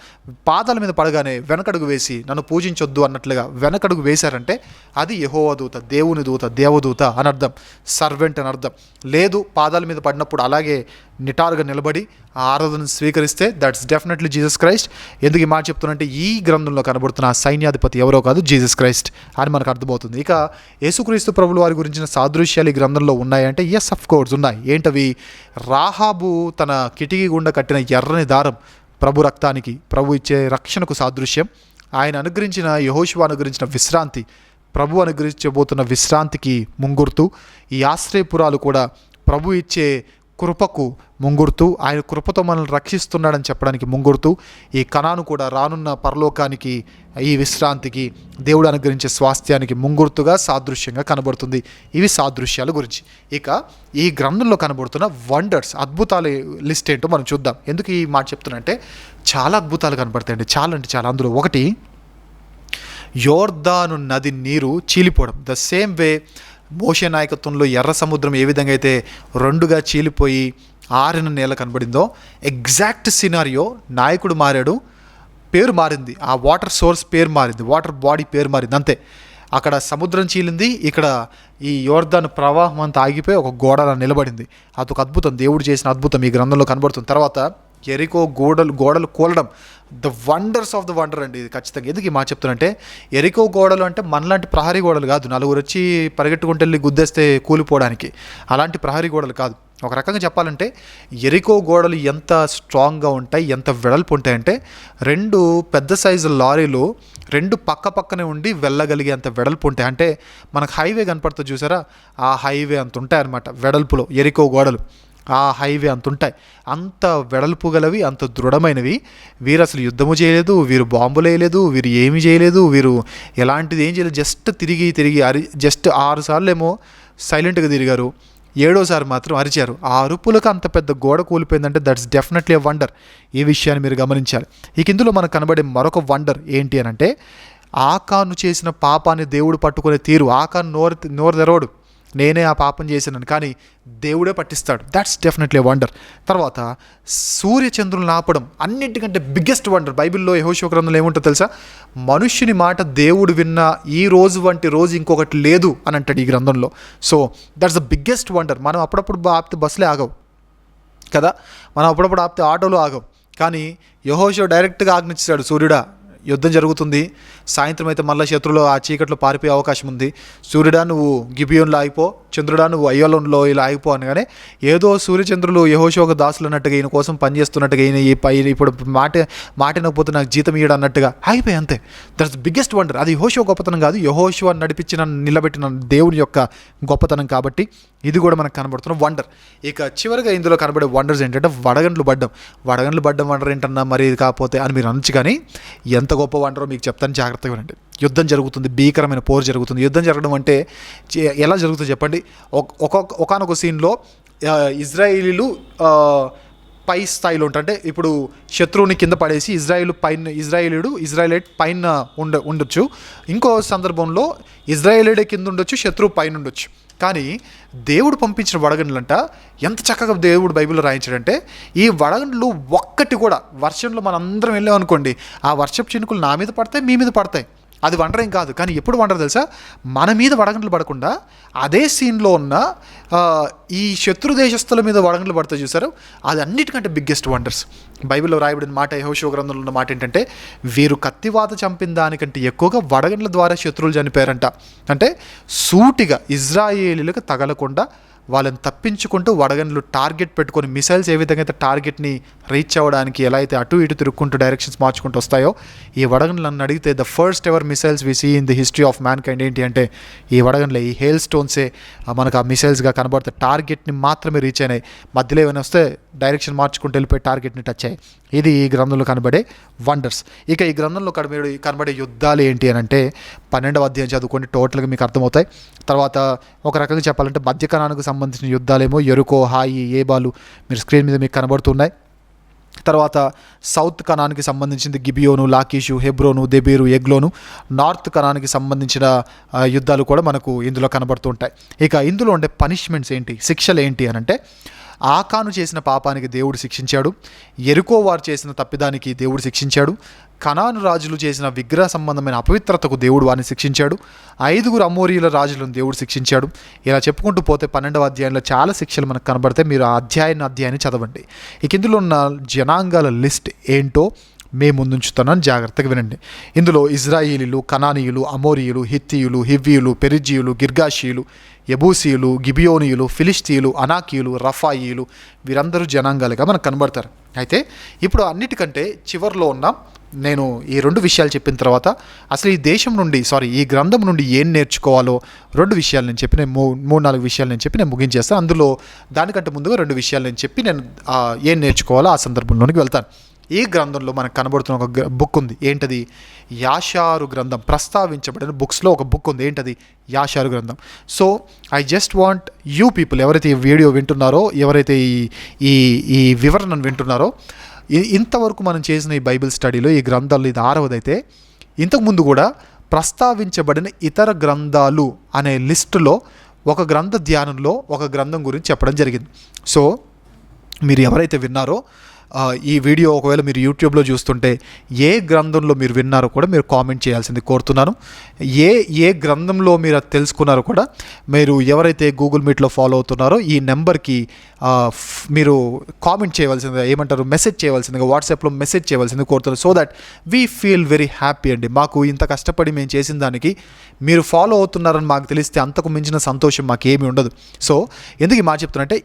పాదాల మీద పడగానే వెనకడుగు వేసి నన్ను పూజించొద్దు అన్నట్లుగా వెనకడుగు వేశారంటే అది యెహోవా దూత, దేవుని దూత, దేవదూత అని అర్థం, సర్వెంట్ అని అర్థం. లేదు పాదాల మీద పడినప్పుడు అలాగే నిటారుగా నిలబడి ఆ ఆరాధనను స్వీకరిస్తే దట్స్ డెఫినెట్లీ జీసస్ క్రైస్ట్. ఎందుకు ఈ మాట చెప్తున్నంటే ఈ గ్రంథంలో కనబడుతున్న ఆ సైన్యాధిపతి ఎవరో కాదు, జీసస్ క్రైస్ట్ అని మనకు అర్థమవుతుంది. ఇక యేసుక్రీస్తు ప్రభుల వారి గురించిన సాదృశ్యాలు ఈ గ్రంథంలో ఉన్నాయంటే ఎస్, ఆఫ్ కోర్స్ ఉన్నాయి. ఏంటవి? రాహాబు తన కిటికీ గుండా కట్టిన ఎర్రని దారం ప్రభు రక్తానికి, ప్రభు ఇచ్చే రక్షణకు సాదృశ్యం. ఆయన అనుగ్రహించిన, యెహోషువ అనుగ్రహించిన విశ్రాంతి, ప్రభు అనుగ్రహించబోతున్న విశ్రాంతికి ముంగుర్తు. ఈ ఆశ్రయపురాలు కూడా ప్రభు ఇచ్చే కృపకు ముంగుర్తు, ఆయన కృపతో మనల్ని రక్షిస్తున్నాడని చెప్పడానికి ముంగుర్తు. ఈ కనాను కూడా రానున్న పరలోకానికి, ఈ విశ్రాంతికి, దేవుడు అనుగ్రహించే స్వాస్థ్యానికి ముంగుర్తుగా, సాదృశ్యంగా కనబడుతుంది. ఇవి సాదృశ్యాల గురించి. ఇక ఈ గ్రంథంలో కనబడుతున్న వండర్స్, అద్భుతాల లిస్ట్ ఏంటో మనం చూద్దాం. ఎందుకు ఈ మాట చెప్తున్నా అంటే చాలా అద్భుతాలు కనబడతాయండి, చాలా అంటే చాలా. అందులో ఒకటి యోర్దాను నది నీరు చీలిపోవడం. ద సేమ్ వే మోషే నాయకత్వంలో ఎర్ర సముద్రం ఏ విధంగా అయితే రెండుగా చీలిపోయి ఆరిన నేల కనబడిందో, ఎగ్జాక్ట్ సినారియో. నాయకుడు మారాడు, పేరు మారింది, ఆ వాటర్ సోర్స్ పేరు మారింది, వాటర్ బాడీ పేరు మారింది, అంతే. అక్కడ సముద్రం చీలింది, ఇక్కడ ఈ యోర్దాను ప్రవాహం అంతా ఆగిపోయి ఒక గోడ నిలబడింది. అదొక అద్భుతం, దేవుడు చేసిన అద్భుతం ఈ గ్రంథంలో కనబడుతుంది. తర్వాత ఎరికో గోడలు కూలడం, the wonders of the wonder అండి ఇది ఖచ్చితంగా. ఎందుకు ఈ మాట చెప్తానంటే ఎరికో గోడలు అంటే మనలాంటి ప్రహరీ గోడలు కాదు, నలుగురు వచ్చి పరిగెట్టుకుంటూ వెళ్ళి గుద్దేస్తే కూలిపోవడానికి, అలాంటి ప్రహరీ గోడలు కాదు. ఒక రకంగా చెప్పాలంటే ఎరికో గోడలు ఎంత స్ట్రాంగ్గా ఉంటాయి, ఎంత వెడల్పు ఉంటాయంటే 2 పెద్ద సైజు లారీలు 2 పక్కనే ఉండి వెళ్ళగలిగే అంత వెడల్పు ఉంటాయి. అంటే మనకు హైవే కనపడుతుంది చూసారా, ఆ హైవే అంత ఉంటాయి అన్నమాట వెడల్పులో ఎరికో గోడలు. ఆ హైవే అంత ఉంటాయి, అంత వెడల్పు గలవి, అంత దృఢమైనవి. వీరు అసలు యుద్ధము చేయలేదు, వీరు బాంబులు వేయలేదు, వీరు ఏమి చేయలేదు, వీరు ఎలాంటిది ఏం చేయలేదు. జస్ట్ తిరిగి జస్ట్ 6 సార్లు ఏమో సైలెంట్గా తిరిగారు, 7వసారి మాత్రం అరిచారు. ఆ అరుపులకు అంత పెద్ద గోడ కూలిపోయిందంటే దట్స్ డెఫినెట్లీ ఎ వండర్. ఈ విషయాన్ని మీరు గమనించాలి. ఇక ఇందులో మనకు కనబడే మరొక వండర్ ఏంటి అని అంటే ఆకాను చేసిన పాపాన్ని దేవుడు పట్టుకునే తీరు. ఆకాను నోరు తెరవడు, నేనే ఆ పాపం చేశానని, కానీ దేవుడే పట్టిస్తాడు. That's definitely wonder. తర్వాత సూర్యచంద్రులను ఆపడం అన్నింటికంటే బిగ్గెస్ట్ వండర్. బైబిల్లో యెహోషువ గ్రంథంలో ఏముంటుందో తెలుసా? మనుష్యుని మాట దేవుడు విన్న ఈ రోజు వంటి రోజు ఇంకొకటి లేదు అని అంటాడు ఈ గ్రంథంలో. So that's the biggest wonder. మనం అప్పుడప్పుడు ఆపితే బస్సులే ఆగవు కదా, మనం అప్పుడప్పుడు ఆపితే ఆటోలు ఆగవు, కానీ యెహోషువ డైరెక్ట్గా ఆజ్ఞించాడు, సూర్యుడా యుద్ధం జరుగుతుంది, సాయంత్రం అయితే మళ్ళీ శత్రువులు ఆ చీకట్లో పారిపోయే అవకాశం ఉంది, సూర్యుడా నువ్వు గిబియోన్లో ఆగిపో, చంద్రుడా నువ్వు అయ్యోలంలో ఇలా ఆగిపో అనగానే ఏదో సూర్యచంద్రులు యెహోషువకు దాసులు అన్నట్టుగా, ఈయన కోసం పనిచేస్తున్నట్టుగా, ఈయన ఇప్పుడు మాటినకపోతే నాకు జీతం ఇయ్యడం అన్నట్టుగా ఆగిపోయి, అంతే. That's biggest wonder. అది యెహోషువ గొప్పతనం కాదు, యెహోషువ నడిపించిన నిలబెట్టిన దేవుని యొక్క గొప్పతనం. కాబట్టి ఇది కూడా మనకు కనబడుతున్న వండర్. ఇక చివరిగా ఇందులో కనబడే వండర్స్ ఏంటంటే వడగండ్లు పడ్డం వండర్ ఏంటన్నా మరి ఇది కాకపోతే అని మీరు అనొచ్చు, కానీ ఎంత గొప్ప వండరో మీకు చెప్తాను, జాగ్రత్తగా వినండి. యుద్ధం జరుగుతుంది, భీకరమైన పోరు జరుగుతుంది. యుద్ధం జరగడం అంటే ఎలా జరుగుతుందో చెప్పండి. ఒకానొక సీన్లో ఇజ్రాయేలీలు పై స్థాయిలో ఉంటారు. అంటే ఇప్పుడు శత్రువుని కింద పడేసి ఇజ్రాయేలీట్ పైన ఉండొచ్చు. ఇంకో సందర్భంలో ఇజ్రాయేలీడే కింద ఉండొచ్చు, శత్రువు పైన ఉండొచ్చు. కానీ దేవుడు పంపించిన వడగండ్లంట ఎంత చక్కగా దేవుడు బైబిల్లో రాయించాడంటే, ఈ వడగండ్లు ఒక్కటి కూడా వర్షంలో మనందరం వెళ్ళాం అనుకోండి, ఆ వర్షపు చినుకులు నా మీద పడతాయి, మీ మీద పడతాయి. అది వండర్ ఏం కాదు. కానీ ఎప్పుడు వండర్ తెలుసా? మన మీద వడగండ్లు పడకుండా అదే సీన్లో ఉన్న ఈ శత్రు దేశస్తుల మీద వడగండ్లు పడతాయి చూసారు, అది అన్నిటికంటే బిగ్గెస్ట్ వండర్స్. బైబిల్లో రాయబడిన మాట, యెహోషువ గ్రంథంలో ఉన్న మాట ఏంటంటే, వీరు కత్తివాత చంపిన దానికంటే ఎక్కువగా వడగండ్ల ద్వారా శత్రువులు చనిపోయారంట. అంటే సూటిగా ఇజ్రాయేలీలకు తగలకుండా వాళ్ళని తప్పించుకుంటూ వడగండ్లు టార్గెట్ పెట్టుకొని, మిసైల్స్ ఏ విధంగా అయితే టార్గెట్ని రీచ్ అవ్వడానికి ఎలా అయితే అటు ఇటు తిరుక్కుంటూ డైరెక్షన్స్ మార్చుకుంటూ వస్తాయో, ఈ వడగండ్లు నన్ను అడిగితే the first ever missiles we see in the history of mankind ఏంటి అంటే ఈ వడగండ్లే, ఈ హేల్ స్టోన్సే మనకు ఆ మిసైల్స్గా కనబడితే టార్గెట్ని మాత్రమే రీచ్ అయినాయి. మధ్యలో ఏమైనా వస్తే డైరెక్షన్ మార్చుకుంటూ వెళ్ళిపోయి టార్గెట్ని టచ్ అయ్యాయి. ఇది ఈ గ్రంథంలో కనబడే వండర్స్. ఇక ఈ గ్రంథంలో కనబడే యుద్ధాలు ఏంటి అని అంటే 12వ అధ్యాయం చదువుకోండి, టోటల్గా మీకు అర్థమవుతాయి. తర్వాత ఒక రకంగా చెప్పాలంటే మధ్యకాలానికి సంబంధించిన యుద్ధాలేమో ఎరుకో, హాయి, ఏబాలు మీరు స్క్రీన్ మీద మీకు కనబడుతున్నాయి. తర్వాత సౌత్ కనానికి సంబంధించింది గిబియోను, లాకీషు, హెబ్రోను, దెబీరు, ఎగ్లోను. నార్త్ కనానికి సంబంధించిన యుద్ధాలు కూడా మనకు ఇందులో కనబడుతుంటాయి. ఇక ఇందులో ఉండే పనిష్మెంట్స్ ఏంటి, శిక్షలు ఏంటి అని అంటే, ఆకాను చేసిన పాపానికి దేవుడు శిక్షించాడు, ఎరుకో వారు చేసిన తప్పిదానికి దేవుడు శిక్షించాడు, కనాను రాజులు చేసిన విగ్రహ సంబంధమైన అపవిత్రతకు దేవుడు వారిని శిక్షించాడు, 5 అమోరీల రాజులను దేవుడు శిక్షించాడు. ఇలా చెప్పుకుంటూ పోతే 12వ అధ్యాయంలో చాలా శిక్షలు మనకు కనబడతాయి. మీరు ఆ అధ్యాయాన్ని చదవండి. ఇక ఇందులో ఉన్న జనాంగాల లిస్ట్ ఏంటో మేము ముందుంచుతున్నాను, జాగ్రత్తగా వినండి. ఇందులో ఇజ్రాయేలీలు, కనానీయులు, అమోరీయులు, హిత్తీయులు, హివ్వీయులు, పెరిజీయులు, గిర్గాషీయులు, యబూసీయులు, గిబియోనీయులు, ఫిలిస్తీయులు, అనాకీయులు, రఫాయియులు, వీరందరూ జనాంగాలుగా మనకు కనబడతారు. అయితే ఇప్పుడు అన్నిటికంటే చివరిలో ఉన్న నేను ఈ 2 విషయాలు చెప్పిన తర్వాత అసలు ఈ గ్రంథం నుండి ఏం నేర్చుకోవాలో 2 విషయాలు నేను చెప్పి, నేను 3-4 విషయాలు నేను చెప్పి నేను ముగించేస్తాను. అందులో దానికంటే ముందుగా 2 విషయాలు నేను చెప్పి నేను ఏం నేర్చుకోవాలో ఆ సందర్భంలోనికి వెళ్తాను. ఈ గ్రంథంలో మనకు కనబడుతున్న ఒక బుక్ ఉంది. ఏంటది? యాషారు గ్రంథం. ప్రస్తావించబడిన బుక్స్లో ఒక బుక్ ఉంది. ఏంటది? యాషారు గ్రంథం. So I just want you people, ఎవరైతే ఈ వీడియో వింటున్నారో, ఎవరైతే ఈ వివరణను వింటున్నారో, ఇంతవరకు మనం చేసిన ఈ బైబిల్ స్టడీలో ఈ గ్రంథాలు ఇది 6వది అయితే, ఇంతకుముందు కూడా ప్రస్తావించబడిన ఇతర గ్రంథాలు అనే లిస్టులో ఒక గ్రంథ ధ్యానంలో ఒక గ్రంథం గురించి చెప్పడం జరిగింది. సో మీరు ఎవరైతే విన్నారో ఈ వీడియో ఒకవేళ మీరు యూట్యూబ్లో చూస్తుంటే ఏ గ్రంథంలో మీరు విన్నారో కూడా మీరు కామెంట్ చేయాల్సింది కోరుతున్నాను. ఏ గ్రంథంలో మీరు అది తెలుసుకున్నారో కూడా మీరు ఎవరైతే గూగుల్ మీట్లో ఫాలో అవుతున్నారో ఈ నెంబర్కి మీరు కామెంట్ చేయవలసిందిగా, మెసేజ్ చేయవలసిందిగా, వాట్సాప్లో మెసేజ్ చేయవలసింది కోరుతున్నారు. So that we feel very happy అండి. మాకు ఇంత కష్టపడి మేము చేసిన దానికి మీరు ఫాలో అవుతున్నారని మాకు తెలిస్తే అంతకు మించిన సంతోషం మాకేమీ ఉండదు. సో ఎందుకు మా చెప్తున్నంటే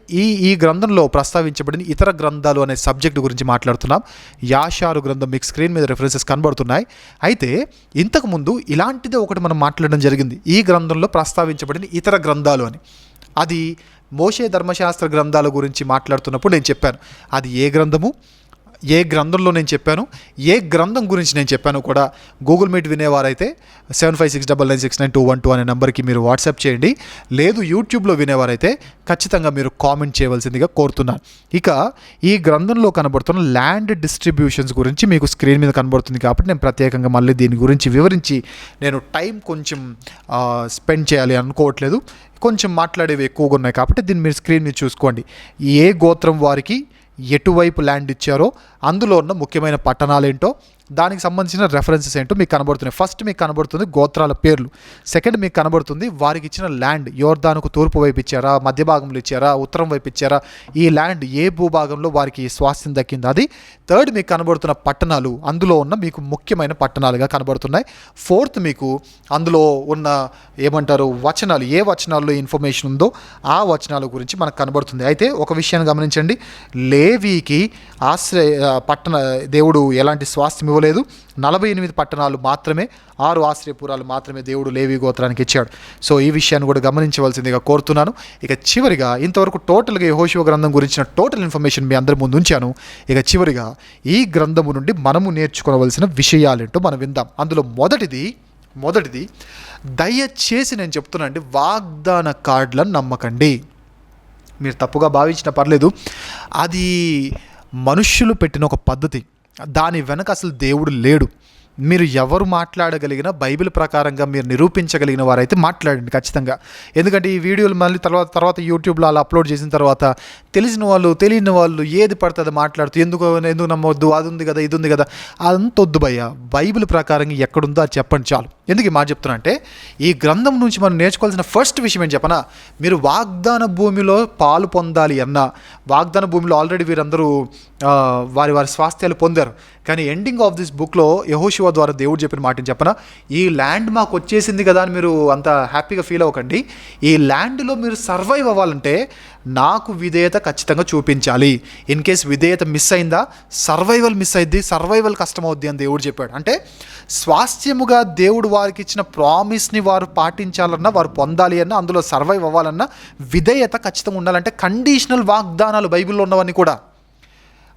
ఈ గ్రంథంలో ప్రస్తావించబడిన ఇతర గ్రంథాలు అనే సబ్జెక్ట్ గురించి మాట్లాడుతున్నాం. యాషారు గ్రంథం మీకు స్క్రీన్ మీద రెఫరెన్సెస్ కనబడుతున్నాయి. అయితే ఇంతకుముందు ఇలాంటిదే ఒకటి మనం మాట్లాడడం జరిగింది, ఈ గ్రంథంలో ప్రస్తావించబడిన ఇతర గ్రంథాలు అని. అది మోషే ధర్మశాస్త్ర గ్రంథాల గురించి మాట్లాడుతున్నప్పుడు నేను చెప్పాను అది ఏ గ్రంథంలో నేను చెప్పాను, ఏ గ్రంథం గురించి నేను చెప్పాను కూడా గూగుల్ మీట్ వినేవారైతే 7569969212 అనే నెంబర్కి మీరు వాట్సాప్ చేయండి. లేదు యూట్యూబ్లో వినేవారైతే ఖచ్చితంగా మీరు కామెంట్ చేయవలసిందిగా కోరుతున్నాను. ఇక ఈ గ్రంథంలో కనబడుతున్న ల్యాండ్ డిస్ట్రిబ్యూషన్స్ గురించి మీకు స్క్రీన్ మీద కనబడుతుంది కాబట్టి నేను ప్రత్యేకంగా మళ్ళీ దీని గురించి వివరించి నేను టైం కొంచెం స్పెండ్ చేయాలి అనుకోవట్లేదు. కొంచెం మాట్లాడేవి ఎక్కువగా ఉన్నాయి కాబట్టి దీన్ని మీరు స్క్రీన్ మీద చూసుకోండి. ఏ గోత్రం వారికి ఎటువైపు ల్యాండ్ ఇచ్చారో అందులో ఉన్న ముఖ్యమైన పట్టణాలు ఏంటో దానికి సంబంధించిన రెఫరెన్సెస్ ఏంటో మీకు కనబడుతున్నాయి. ఫస్ట్ మీకు కనబడుతుంది గోత్రాల పేర్లు, సెకండ్ మీకు కనబడుతుంది వారికి ఇచ్చిన ల్యాండ్. యోర్దానుకు తూర్పు వైపు ఇచ్చారా, మధ్య భాగంలో ఇచ్చారా, ఉత్తరం వైపు ఇచ్చారా, ఈ ల్యాండ్ ఏ భూభాగంలో వారికి స్వాస్థ్యం దక్కింది అది. థర్డ్ మీకు కనబడుతున్న పట్టణాలు, అందులో ఉన్న మీకు ముఖ్యమైన పట్టణాలుగా కనబడుతున్నాయి. ఫోర్త్ మీకు అందులో ఉన్న ఏమంటారు వచనాలు, ఏ వచనాల్లో ఇన్ఫర్మేషన్ ఉందో ఆ వచనాల గురించి మనకు కనబడుతుంది. అయితే ఒక విషయాన్ని గమనించండి, లేవీకి దేవుడు ఎలాంటి స్వాస్థ్యం ఇవ్వలేదు. 48 పట్టణాలు మాత్రమే, 6 ఆశ్రయపురాలు మాత్రమే దేవుడు లేవీ గోత్రానికి ఇచ్చాడు. సో ఈ విషయాన్ని కూడా గమనించవలసిందిగా కోరుతున్నాను. ఇక చివరిగా ఇంతవరకు టోటల్గా యెహోషువ గ్రంథం గురించిన టోటల్ ఇన్ఫర్మేషన్ మీ అందరి ముందు ఉంచాను. ఇక చివరిగా ఈ గ్రంథము నుండి మనము నేర్చుకోవలసిన విషయాలేంటో మనం విందాం. అందులో మొదటిది దయచేసి నేను చెప్తున్నా అండి, వాగ్దాన కార్డులను నమ్మకండి. మీరు తప్పుగా భావించిన పర్లేదు, అది మనుష్యులు పెట్టిన ఒక పద్ధతి. దాని వెనక అసలు దేవుడు లేడు. మీరు ఎవరు మాట్లాడగలిగిన బైబిల్ ప్రకారంగా మీరు నిరూపించగలిగిన వారైతే మాట్లాడండి ఖచ్చితంగా. ఎందుకంటే ఈ వీడియోలు మళ్ళీ తర్వాత యూట్యూబ్లో అలా అప్లోడ్ చేసిన తర్వాత తెలిసిన వాళ్ళు తెలియని వాళ్ళు ఏది పడుతుంది మాట్లాడుతూ ఎందుకు నమ్మవద్దు, అది ఉంది కదా ఇది ఉంది కదా, అదంత వద్దు భయ్య. బైబిల్ ప్రకారంగా ఎక్కడుందో అది చెప్పండి చాలు. ఎందుకు ఈ మాట చెప్తున్నా అంటే, ఈ గ్రంథం నుంచి మనం నేర్చుకోవాల్సిన ఫస్ట్ విషయం ఏంటి చెప్పనా, మీరు వాగ్దాన భూమిలో పాలు పొందాలి అన్నా, వాగ్దాన భూమిలో ఆల్రెడీ వీరందరూ వారి స్వాస్థ్యాలు పొందారు. కానీ ఎండింగ్ ఆఫ్ దిస్ బుక్లో యెహోషువ ద్వారా దేవుడు చెప్పిన మాటని చెప్పనా, ఈ ల్యాండ్ మాకు వచ్చేసింది కదా అని మీరు అంత హ్యాపీగా ఫీల్ అవ్వకండి. ఈ ల్యాండ్లో మీరు సర్వైవ్ అవ్వాలంటే నాకు విధేయత ఖచ్చితంగా చూపించాలి. ఇన్ కేస్ విధేయత మిస్ అయిందా, సర్వైవల్ మిస్ అయింది, సర్వైవల్ కష్టమవుద్ది అని దేవుడు చెప్పాడు. అంటే స్వాస్థ్యముగా దేవుడు వారికి ఇచ్చిన ప్రామిస్ని వారు పాటించాలన్నా, వారు పొందాలి అన్నా, అందులో సర్వైవ్ అవ్వాలన్నా విధేయత ఖచ్చితంగా ఉండాలంటే కండిషనల్ వాగ్దానాలు బైబిల్లో ఉన్నవన్నీ కూడా.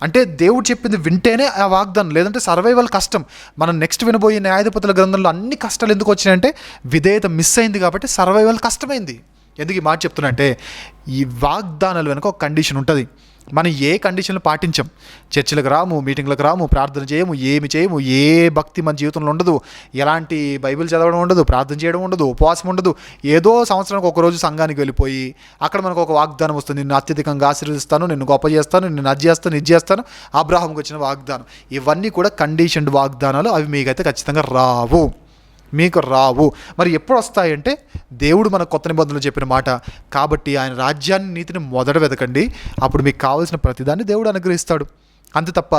అంటే దేవుడు చెప్పింది వింటేనే ఆ వాగ్దానం, లేదంటే సర్వైవల్ కష్టం. మనం నెక్స్ట్ వినబోయే న్యాయాధిపతుల గ్రంథంలో అన్ని కష్టాలు ఎందుకు వచ్చినాయంటే విధేయత మిస్ అయింది కాబట్టి సర్వైవల్ కష్టమైంది. ఎందుకు ఈ మాట చెప్తున్నా అంటే, ఈ వాగ్దానాలు వెనుక ఒక కండిషన్ ఉంటుంది. మనం ఏ కండిషన్లు పాటించాం, చర్చిలకు రాము, మీటింగ్లకు రాము, ప్రార్థన చేయము, ఏమి చేయము, ఏ భక్తి మన జీవితంలో ఉండదు, ఎలాంటి బైబిల్ చదవడం ఉండదు, ప్రార్థన చేయడం ఉండదు, ఉపవాసం ఉండదు. ఏదో సంవత్సరానికి ఒకరోజు సంఘానికి వెళ్ళిపోయి అక్కడ మనకు ఒక వాగ్దానం వస్తుంది, నిన్ను అత్యధికంగా ఆశీర్వదిస్తాను, నిన్ను గొప్ప చేస్తాను, నిన్ను అది చేస్తాను, ఇది చేస్తాను. అబ్రాహాముకు వచ్చిన వాగ్దానం. ఇవన్నీ కూడా కండిషన్డ్ వాగ్దానాలు. అవి మీకైతే ఖచ్చితంగా మీకు రావు. మరి ఎప్పుడు వస్తాయంటే, దేవుడు మన కొత్త నిబంధనలు చెప్పిన మాట కాబట్టి ఆయన రాజ్యాన్ని నీతిని మొదట వెతకండి, అప్పుడు మీకు కావాల్సిన ప్రతిదాన్ని దేవుడు అనుగ్రహిస్తాడు. అంతే తప్ప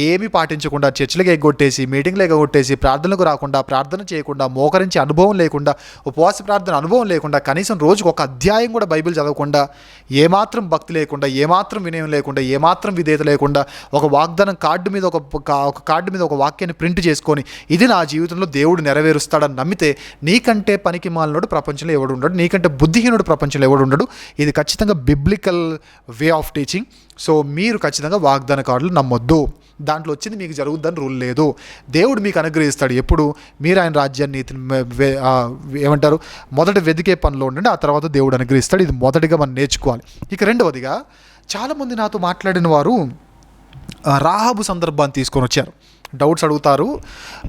ఏమీ పాటించకుండా, చర్చలకు ఎగ్గొట్టేసి, మీటింగ్లు ఎగ్గొట్టేసి, ప్రార్థనలకు రాకుండా, ప్రార్థన చేయకుండా, మోకరించి అనుభవం లేకుండా, ఉపవాస ప్రార్థన అనుభవం లేకుండా, కనీసం రోజుకు ఒక అధ్యాయం కూడా బైబిల్ చదవకుండా, ఏమాత్రం భక్తి లేకుండా, ఏమాత్రం వినయం లేకుండా, ఏమాత్రం విధేయత లేకుండా, ఒక వాగ్దానం కార్డు మీద ఒక వాక్యాన్ని ప్రింట్ చేసుకొని ఇది నా జీవితంలో దేవుడు నెరవేరుస్తాడని నమ్మితే, నీకంటే పనికి మాలినోడు ప్రపంచంలో ఎవడు ఉండడు, నీకంటే బుద్ధిహీనుడు ప్రపంచంలో ఎవడు ఉండడు. ఇది ఖచ్చితంగా biblical way of teaching. So మీరు ఖచ్చితంగా వాగ్దాన కార్డులు నమ్మొద్దు. దాంట్లో వచ్చింది మీకు జరుగుద్దని రూల్ లేదు. దేవుడు మీకు అనుగ్రహిస్తాడు ఎప్పుడు మీరు ఆయన రాజ్యాన్ని ఏమంటారు మొదట వెతికే పనిలో ఉండండి, ఆ తర్వాత దేవుడు అనుగ్రహిస్తాడు. ఇది మొదటిగా మనం నేర్చుకోవాలి. ఇక రెండవదిగా, చాలామంది నాతో మాట్లాడిన వారు రాహాబు సందర్భాన్ని తీసుకొని వచ్చారు, డౌట్స్ అడుగుతారు.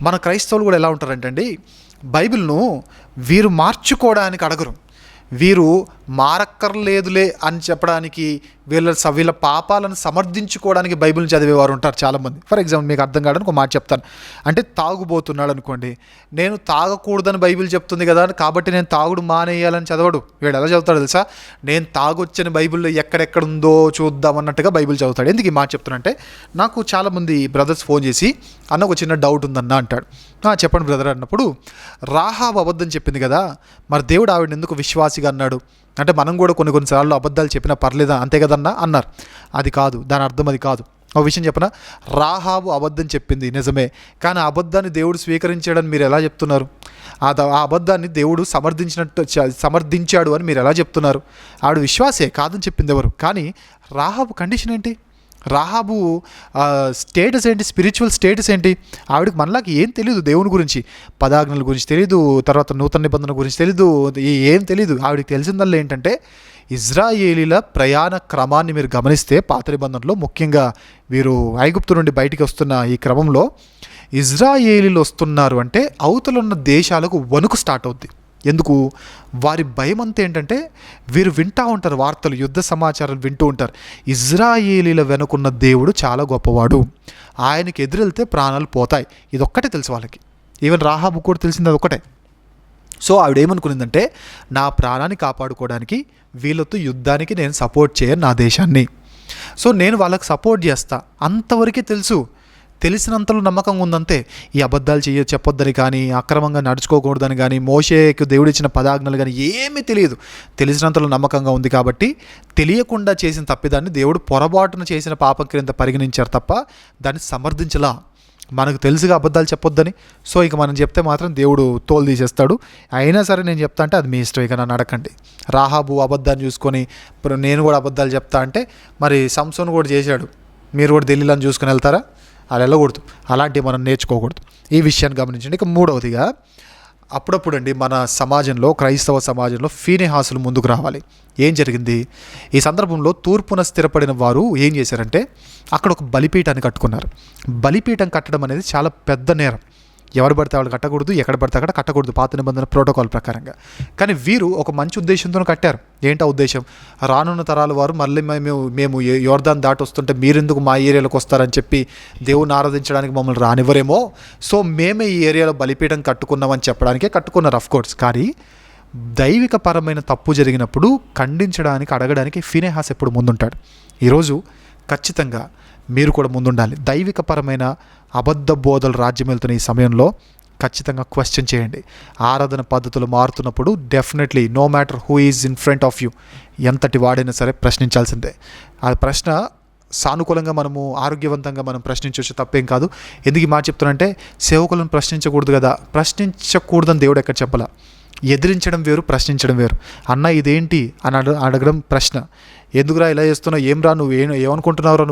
మన క్రైస్తవులు కూడా ఎలా ఉంటారంటే అండి, బైబిల్ను వీరు మార్చుకోవడానికి అడగరు, వీరు మారక్కర్లేదులే అని చెప్పడానికి, వీళ్ళ పాపాలను సమర్థించుకోవడానికి బైబిల్ని చదివేవారు ఉంటారు చాలామంది. ఫర్ ఎగ్జాంపుల్ మీకు అర్థం కావడానికి ఒక మాట చెప్తాను. అంటే తాగుబోతున్నాడు అనుకోండి, నేను తాగకూడదని బైబిల్ చెప్తుంది కదా కాబట్టి నేను తాగుడు మానేయాలని చదవడు. వీడు ఎలా చదువుతాడు తెలుసా, నేను తాగొచ్చని బైబిల్లో ఎక్కడెక్కడుందో చూద్దాం అన్నట్టుగా బైబిల్ చదువుతాడు. ఎందుకు ఈ మాట చెప్తున్నా అంటే, నాకు చాలామంది బ్రదర్స్ ఫోన్ చేసి అన్న ఒక చిన్న డౌట్ ఉందన్న అంటాడు. చెప్పండి బ్రదర్ అన్నప్పుడు, రాహాబు అబద్ధం చెప్పింది కదా, మరి దేవుడు ఆవిడని ఎందుకు విశ్వాసిగా అన్నాడు అంటే, మనం కూడా కొన్నిసార్లు అబద్ధాలు చెప్పినా పర్లేదా అంతే కదన్నా అన్నారు. అది కాదు, దాని అర్థం అది కాదు. ఒక విషయం చెప్పనా, రాహాబు అబద్ధం చెప్పింది నిజమే, కానీ ఆ అబద్ధాన్ని దేవుడు స్వీకరించాడని మీరు ఎలా చెప్తున్నారు? ఆ అబద్ధాన్ని దేవుడు సమర్థించాడు అని మీరు ఎలా చెప్తున్నారు? ఆవిడ విశ్వాసే, కాదని చెప్పింది ఎవరు? కానీ రాహాబు కండిషన్ ఏంటి? రాహాబు స్టేటస్ ఏంటి? స్పిరిచువల్ స్టేటస్ ఏంటి? ఆవిడకి మనలాకి ఏం తెలియదు, దేవుని గురించి, పదాజ్ఞల గురించి తెలీదు, తర్వాత నూతన నిబంధన గురించి తెలీదు, ఏం తెలీదు. ఆవిడకి తెలిసిందల్లా ఏంటంటే, ఇజ్రాయేలీల ప్రయాణ క్రమాన్ని మీరు గమనిస్తే పాత నిబంధనలో ముఖ్యంగా వీరు ఐగుప్తు నుండి బయటికి వస్తున్న ఈ క్రమంలో ఇజ్రాయేలీలు వస్తున్నారు అంటే అవతలున్న దేశాలకు వణుకు స్టార్ట్ అవుద్ది. ఎందుకు? వారి భయం అంతా ఏంటంటే వీరు వింటూ ఉంటారు వార్తలు, యుద్ధ సమాచారాలు వింటూ ఉంటారు. ఇజ్రాయేలీల వెనుకున్న దేవుడు చాలా గొప్పవాడు, ఆయనకి ఎదురెళ్తే ప్రాణాలు పోతాయి, ఇదొక్కటే తెలుసు వాళ్ళకి. ఈవెన్ రాహాబు కూడా తెలిసింది అదొక్కటే. సో ఆవిడేమనుకునిందంటే, నా ప్రాణాన్ని కాపాడుకోవడానికి వీళ్ళతో యుద్ధానికి నేను సపోర్ట్ చేయను నా దేశాన్ని, సో నేను వాళ్ళకి సపోర్ట్ చేస్తా, అంతవరకే తెలుసు. తెలిసినంతలో నమ్మకంగా ఉందంతే. ఈ అబద్ధాలు చెప్పొద్దని కానీ, అక్రమంగా నడుచుకోకూడదని కానీ, మోషేకు దేవుడిచ్చిన పదాజ్ఞలు కానీ ఏమీ తెలియదు. తెలిసినంతలో నమ్మకంగా ఉంది కాబట్టి తెలియకుండా చేసిన తప్పిదాన్ని దేవుడు పొరపాటున చేసిన పాపం క్రింద పరిగణించారు తప్ప దాన్ని సమర్థించలా. మనకు తెలుసుగా అబద్ధాలు చెప్పొద్దని, సో ఇక మనం చెప్తే మాత్రం దేవుడు తోలు తీసేస్తాడు. అయినా సరే నేను చెప్తా అంటే అది మీ ఇష్టం, ఇక నన్ను అడగండి. రాహాబు అబద్ధాన్ని చూసుకొని ఇప్పుడు నేను కూడా అబద్ధాలు చెప్తా అంటే మరి సంసోను కూడా చేశాడు, మీరు కూడా ఢిల్లీలో చూసుకొని వెళ్తారా? అలా వెళ్ళకూడదు, అలాంటివి మనం నేర్చుకోకూడదు. ఈ విషయాన్ని గమనించండి. ఇక మూడవదిగా, అప్పుడప్పుడు అండి మన సమాజంలో, క్రైస్తవ సమాజంలో ఫీనెహాసులు ముందుకు రావాలి. ఏం జరిగింది? ఈ సందర్భంలో తూర్పున స్థిరపడిన వారు ఏం చేశారంటే అక్కడ ఒక బలిపీఠాన్ని కట్టుకున్నారు. బలిపీఠం కట్టడం అనేది చాలా పెద్ద నేరం. ఎవరు పడితే వాళ్ళు కట్టకూడదు, ఎక్కడ పడితే అక్కడ కట్టకూడదు, పాత నిబంధన ప్రోటోకాల్ ప్రకారంగా. కానీ వీరు ఒక మంచి ఉద్దేశంతో కట్టారు. ఏంటా ఉద్దేశం? రానున్న తరాల వారు మళ్ళీ మేము యోర్దాన్ దాటి వస్తుంటే మీరెందుకు మా ఏరియాలోకి వస్తారని చెప్పి దేవుని ఆరాధించడానికి మమ్మల్ని రానివ్వరేమో, సో మేమే ఈ ఏరియాలో బలిపీఠం కట్టుకున్నామని చెప్పడానికే కట్టుకున్నారు అఫ్కోర్స్. కానీ దైవిక పరమైన తప్పు జరిగినప్పుడు ఖండించడానికి, అడగడానికి ఫీనెహాస్ ఎప్పుడు ముందుంటాడు. ఈరోజు ఖచ్చితంగా మీరు కూడా ముందుండాలి. దైవిక పరమైన అబద్ధ బోధలు రాజ్యం వెళ్తున్న ఈ సమయంలో ఖచ్చితంగా క్వశ్చన్ చేయండి. ఆరాధన పద్ధతులు మారుతున్నప్పుడు definitely no matter who is in front of you, ఎంతటి వాడైనా సరే ప్రశ్నించాల్సిందే. ఆ ప్రశ్న సానుకూలంగా మనము ఆరోగ్యవంతంగా మనం ప్రశ్నించవచ్చు, తప్పేం కాదు. ఎందుకు ఈ మాట చెప్తానంటే, సేవకులను ప్రశ్నించకూడదు కదా, ప్రశ్నించకూడదని దేవుడు ఎక్కడ చెప్పలా. ఎదిరించడం వేరు, ప్రశ్నించడం వేరు. అన్న ఇదేంటి అని అడగడం ప్రశ్న. ఎందుకురా ఇలా చేస్తున్నావు, ఏం రా నువ్వు ఏమనుకుంటున్నావురా,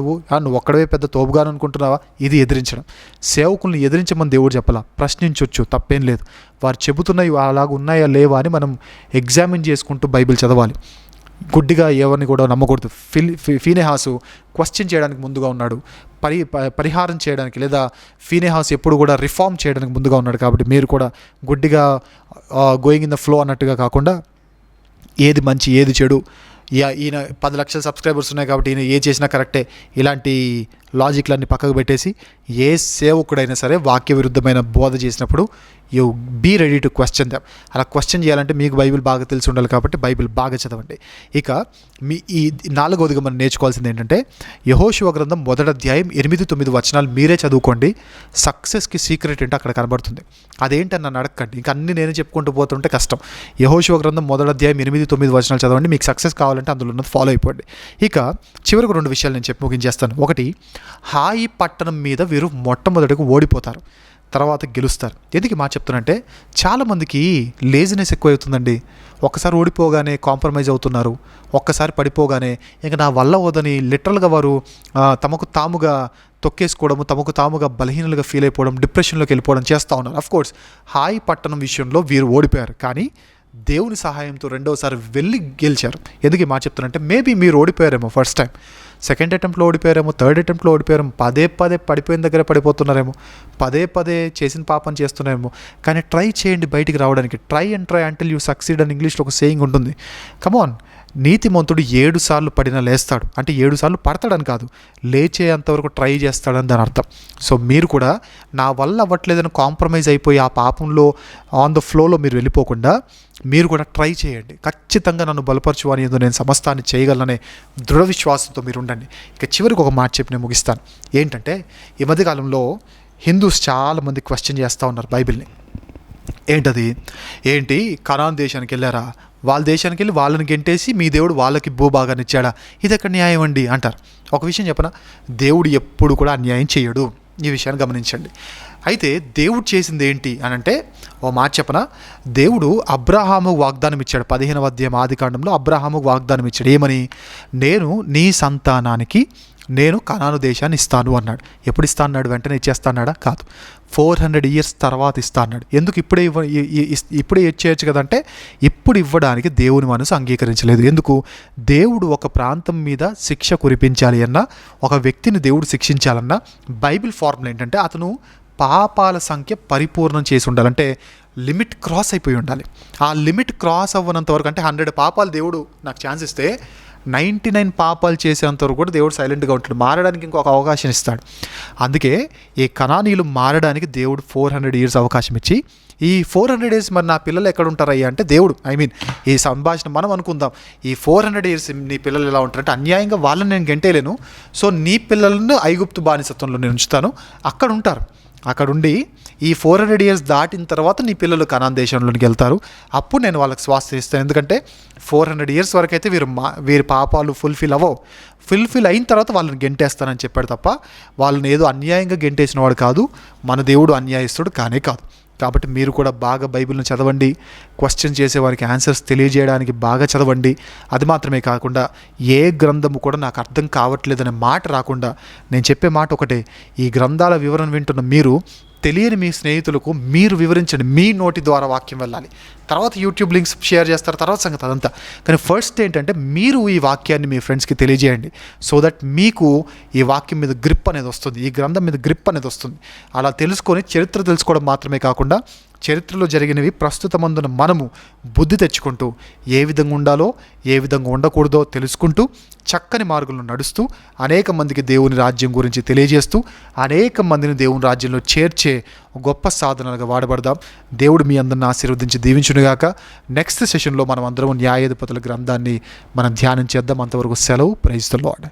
నువ్వు ఒక్కడవే పెద్ద తోపుగాను అనుకుంటున్నావా, ఇది ఎదిరించడం. సేవకుల్ని ఎదిరించమని దేవుడు చెప్పాలా, ప్రశ్నించవచ్చు, తప్పేం లేదు. వారు చెబుతున్నవి అలాగ ఉన్నాయా లేవా అని మనం ఎగ్జామిన్ చేసుకుంటూ బైబిల్ చదవాలి. గుడ్డిగా ఎవరిని కూడా నమ్మకూడదు. ఫీనెహాసు క్వశ్చన్ చేయడానికి ముందుగా ఉన్నాడు, పరిహారం చేయడానికి, లేదా ఫీనెహాస్ ఎప్పుడు కూడా రిఫార్మ్ చేయడానికి ముందుగా ఉన్నాడు. కాబట్టి మీరు కూడా గుడ్డిగా గోయింగ్ ఇన్ ద ఫ్లో అన్నట్టుగా కాకుండా, ఏది మంచి ఏది చెడు, ఈయన 10 లక్షల సబ్స్క్రైబర్స్ ఉన్నాయి కాబట్టి ఈయన ఏ చేసినా కరెక్టే, ఇలాంటి లాజిక్లన్నీ పక్కకు పెట్టేసి ఏ సేవకుడైనా సరే వాక్య విరుద్ధమైన బోధ చేసినప్పుడు you be ready to question them. అలా క్వశ్చన్ చేయాలంటే మీకు బైబిల్ బాగా తెలిసి ఉండాలి కాబట్టి బైబిల్ బాగా చదవండి. ఇక ఈ 4వదిగా మనం నేర్చుకోవాల్సింది ఏంటంటే, యెహోషువ గ్రంథం 1వ అధ్యాయం 8-9 వచనాలు మీరే చదువుకోండి. సక్సెస్కి సీక్రెట్ ఏంటో అక్కడ కనబడుతుంది. అదేంటని నన్ను అడగండి, ఇంకా అన్నీ నేనే చెప్పుకుంటూ పోతుంటే కష్టం. యెహోషువ గ్రంథం 1వ అధ్యాయం 8-9 వచనాలు చదవండి. మీకు సక్సెస్ కావాలంటే అందులో ఉన్నది ఫాలో అయిపోండి. ఇక చివరికి 2 విషయాలు నేను చెప్పి ముగించేస్తాను. ఒకటి, హాయి పట్టణం మీద వీరు మొట్టమొదటిగా ఓడిపోతారు, తర్వాత గెలుస్తారు. ఎందుకు మాట చెప్తానంటే, చాలామందికి లేజినెస్ ఎక్కువ అవుతుందండి. ఒక్కసారి ఓడిపోగానే కాంప్రమైజ్ అవుతున్నారు, ఒక్కసారి పడిపోగానే ఇంకా నా వల్ల వదని లిటరల్గా వారు తమకు తాముగా తొక్కేసుకోవడము, తమకు తాముగా బలహీనలుగా ఫీల్ అయిపోవడం, డిప్రెషన్లోకి వెళ్ళిపోవడం చేస్తూ ఉన్నారు. అఫ్కోర్స్ హాయి పట్టణం విషయంలో వీరు ఓడిపోయారు, కానీ దేవుని సహాయంతో రెండోసారి వెళ్ళి గెలిచారు. ఎందుకు మాట చెప్తానంటే, మేబీ మీరు ఓడిపోయారేమో ఫస్ట్ టైం, సెకండ్ అటెంప్ట్లో ఓడిపోయారేమో, థర్డ్ అటెంప్ట్లో ఓడిపోయారేమో, పదే పడిపోయిన దగ్గర పడిపోతున్నారేమో, పదే చేసిన పాపం చేస్తున్నారేమో. కానీ ట్రై చేయండి బయటికి రావడానికి. ట్రై అంటిల్ యూ సక్సీడ్ అని ఇంగ్లీష్లో ఒక సేయింగ్ ఉంటుంది. కమాన్, నీతిమంతుడు 7 సార్లు పడినా లేస్తాడు. అంటే 7 సార్లు పడతాడని కాదు, లేచేంతవరకు ట్రై చేస్తాడని దాని అర్థం. సో మీరు కూడా నా వల్ల అవ్వట్లేదని కాంప్రమైజ్ అయిపోయి ఆ పాపంలో ఆన్ ద ఫ్లోలో మీరు వెళ్ళిపోకుండా మీరు కూడా ట్రై చేయండి. ఖచ్చితంగా నన్ను బలపరచు అని ఏదో నేను సమస్తాన్ని చేయగలననే దృఢ విశ్వాసంతో మీరు ఉండండి. ఇక చివరికి ఒక మాట చెప్పి నేను ముగిస్తాను. ఏంటంటే, ఈ మధ్యకాలంలో హిందూస్ చాలామంది క్వశ్చన్ చేస్తూ ఉన్నారు బైబిల్ని. ఏంటి కనాన్ దేశానికి వెళ్ళారా, వాళ్ళ దేశానికి వెళ్ళి వాళ్ళని గెంటేసి మీ దేవుడు వాళ్ళకి భూభాగాన్ని ఇచ్చాడా, ఇది ఎక్కడ న్యాయం అండి అంటారు. ఒక విషయం చెప్పనా, దేవుడు ఎప్పుడు కూడా అన్యాయం చేయడు. ఈ విషయాన్ని గమనించండి. అయితే దేవుడు చేసింది ఏంటి అని అంటే, ఓ మాట చెప్పనా, దేవుడు అబ్రహాముకు వాగ్దానం ఇచ్చాడు. 15వ అధ్యాయం ఆదికాండంలో అబ్రహాముకు వాగ్దానం ఇచ్చాడు. ఏమని? నేను నీ సంతానానికి నేను కనాను దేశాన్ని ఇస్తాను అన్నాడు. ఎప్పుడు ఇస్తా అన్నాడు? వెంటనే ఇచ్చేస్తా అన్నాడా? కాదు, 400 years తర్వాత ఇస్తా అన్నాడు. ఎందుకు ఇప్పుడే ఇచ్చేయచ్చు కదంటే, ఇప్పుడు ఇవ్వడానికి దేవుని మనసు అంగీకరించలేదు. ఎందుకు? దేవుడు ఒక ప్రాంతం మీద శిక్ష కురిపించాలి అన్నా, ఒక వ్యక్తిని దేవుడు శిక్షించాలన్నా బైబిల్ ఫార్ములా ఏంటంటే, అతను పాపాల సంఖ్య పరిపూర్ణం చేసి ఉండాలంటే లిమిట్ క్రాస్ అయిపోయి ఉండాలి. ఆ లిమిట్ క్రాస్ అవ్వనంత వరకు, అంటే 100 పాపాలు దేవుడు నాకు ఛాన్స్ ఇస్తే 99 పాపాలు చేసేంతవరకు కూడా దేవుడు సైలెంట్గా ఉంటాడు. మారడానికి ఇంకొక అవకాశం ఇస్తాడు. అందుకే ఈ కనానీయులు మారడానికి దేవుడు 400 years అవకాశం ఇచ్చి, ఈ 400 years మరి నా పిల్లలు ఎక్కడ ఉంటారయ్యా అంటే, దేవుడు ఈ సంభాషణ మనం అనుకుందాం, ఈ 400 years నీ పిల్లలు ఎలా ఉంటారంటే, అన్యాయంగా వాళ్ళని నేను గెంటేలేను, సో నీ పిల్లలను ఐగుప్తు బానిసత్వంలో నేను ఉంచుతాను, అక్కడ ఉంటారు. అక్కడుండి ఈ 400 years దాటిన తర్వాత నీ పిల్లలు కనాన్ దేశంలోకి వెళ్తారు, అప్పుడు నేను వాళ్ళకి స్వాస్థ్యం ఇస్తాను. ఎందుకంటే 400 years వరకు అయితే వీరి పాపాలు ఫుల్ఫిల్ అయిన తర్వాత వాళ్ళని గెంటేస్తానని చెప్పాడు తప్ప, వాళ్ళని ఏదో అన్యాయంగా గెంటేసిన వాడు కాదు. మన దేవుడు అన్యాయస్తుడు కానే కాదు. కాబట్టి మీరు కూడా బాగా బైబిల్ని చదవండి, క్వశ్చన్ చేసేవారికి ఆన్సర్స్ తెలియజేయడానికి బాగా చదవండి. అది మాత్రమే కాకుండా ఏ గ్రంథము కూడా నాకు అర్థం కావట్లేదనే మాట రాకుండా, నేను చెప్పే మాట ఒకటే, ఈ గ్రంథాల వివరణ వింటున్న మీరు తెలియని మీ స్నేహితులకు మీరు వివరించండి. మీ నోటి ద్వారా వాక్యం వెళ్ళాలి. తర్వాత యూట్యూబ్ లింక్స్ షేర్ చేస్తారు, తర్వాత సంగతి అదంతా. కానీ ఫస్ట్ ఏంటంటే మీరు ఈ వాక్యాన్ని మీ ఫ్రెండ్స్కి తెలియజేయండి. సో దట్ మీకు ఈ వాక్యం మీద గ్రిప్ అనేది వస్తుంది, ఈ గ్రంథం మీద గ్రిప్ అనేది వస్తుంది. అలా తెలుసుకొని చరిత్ర తెలుసుకోవడం మాత్రమే కాకుండా, చరిత్రలో జరిగినవి ప్రస్తుతమందున మనము బుద్ధి తెచ్చుకుంటూ ఏ విధంగా ఉండాలో ఏ విధంగా ఉండకూడదో తెలుసుకుంటూ చక్కని మార్గంలో నడుస్తూ అనేక మందికి దేవుని రాజ్యం గురించి తెలియజేస్తూ అనేక మందిని దేవుని రాజ్యంలో చేర్చే గొప్ప సాధనలుగా వాడబడదాం. దేవుడు మీ అందరిని ఆశీర్వదించి దీవించునుగాక. నెక్స్ట్ సెషన్లో మనం అందరం న్యాయాధిపతుల గ్రంథాన్ని మనం ధ్యానం చేద్దాం. అంతవరకు సెలవు. Praise the lord.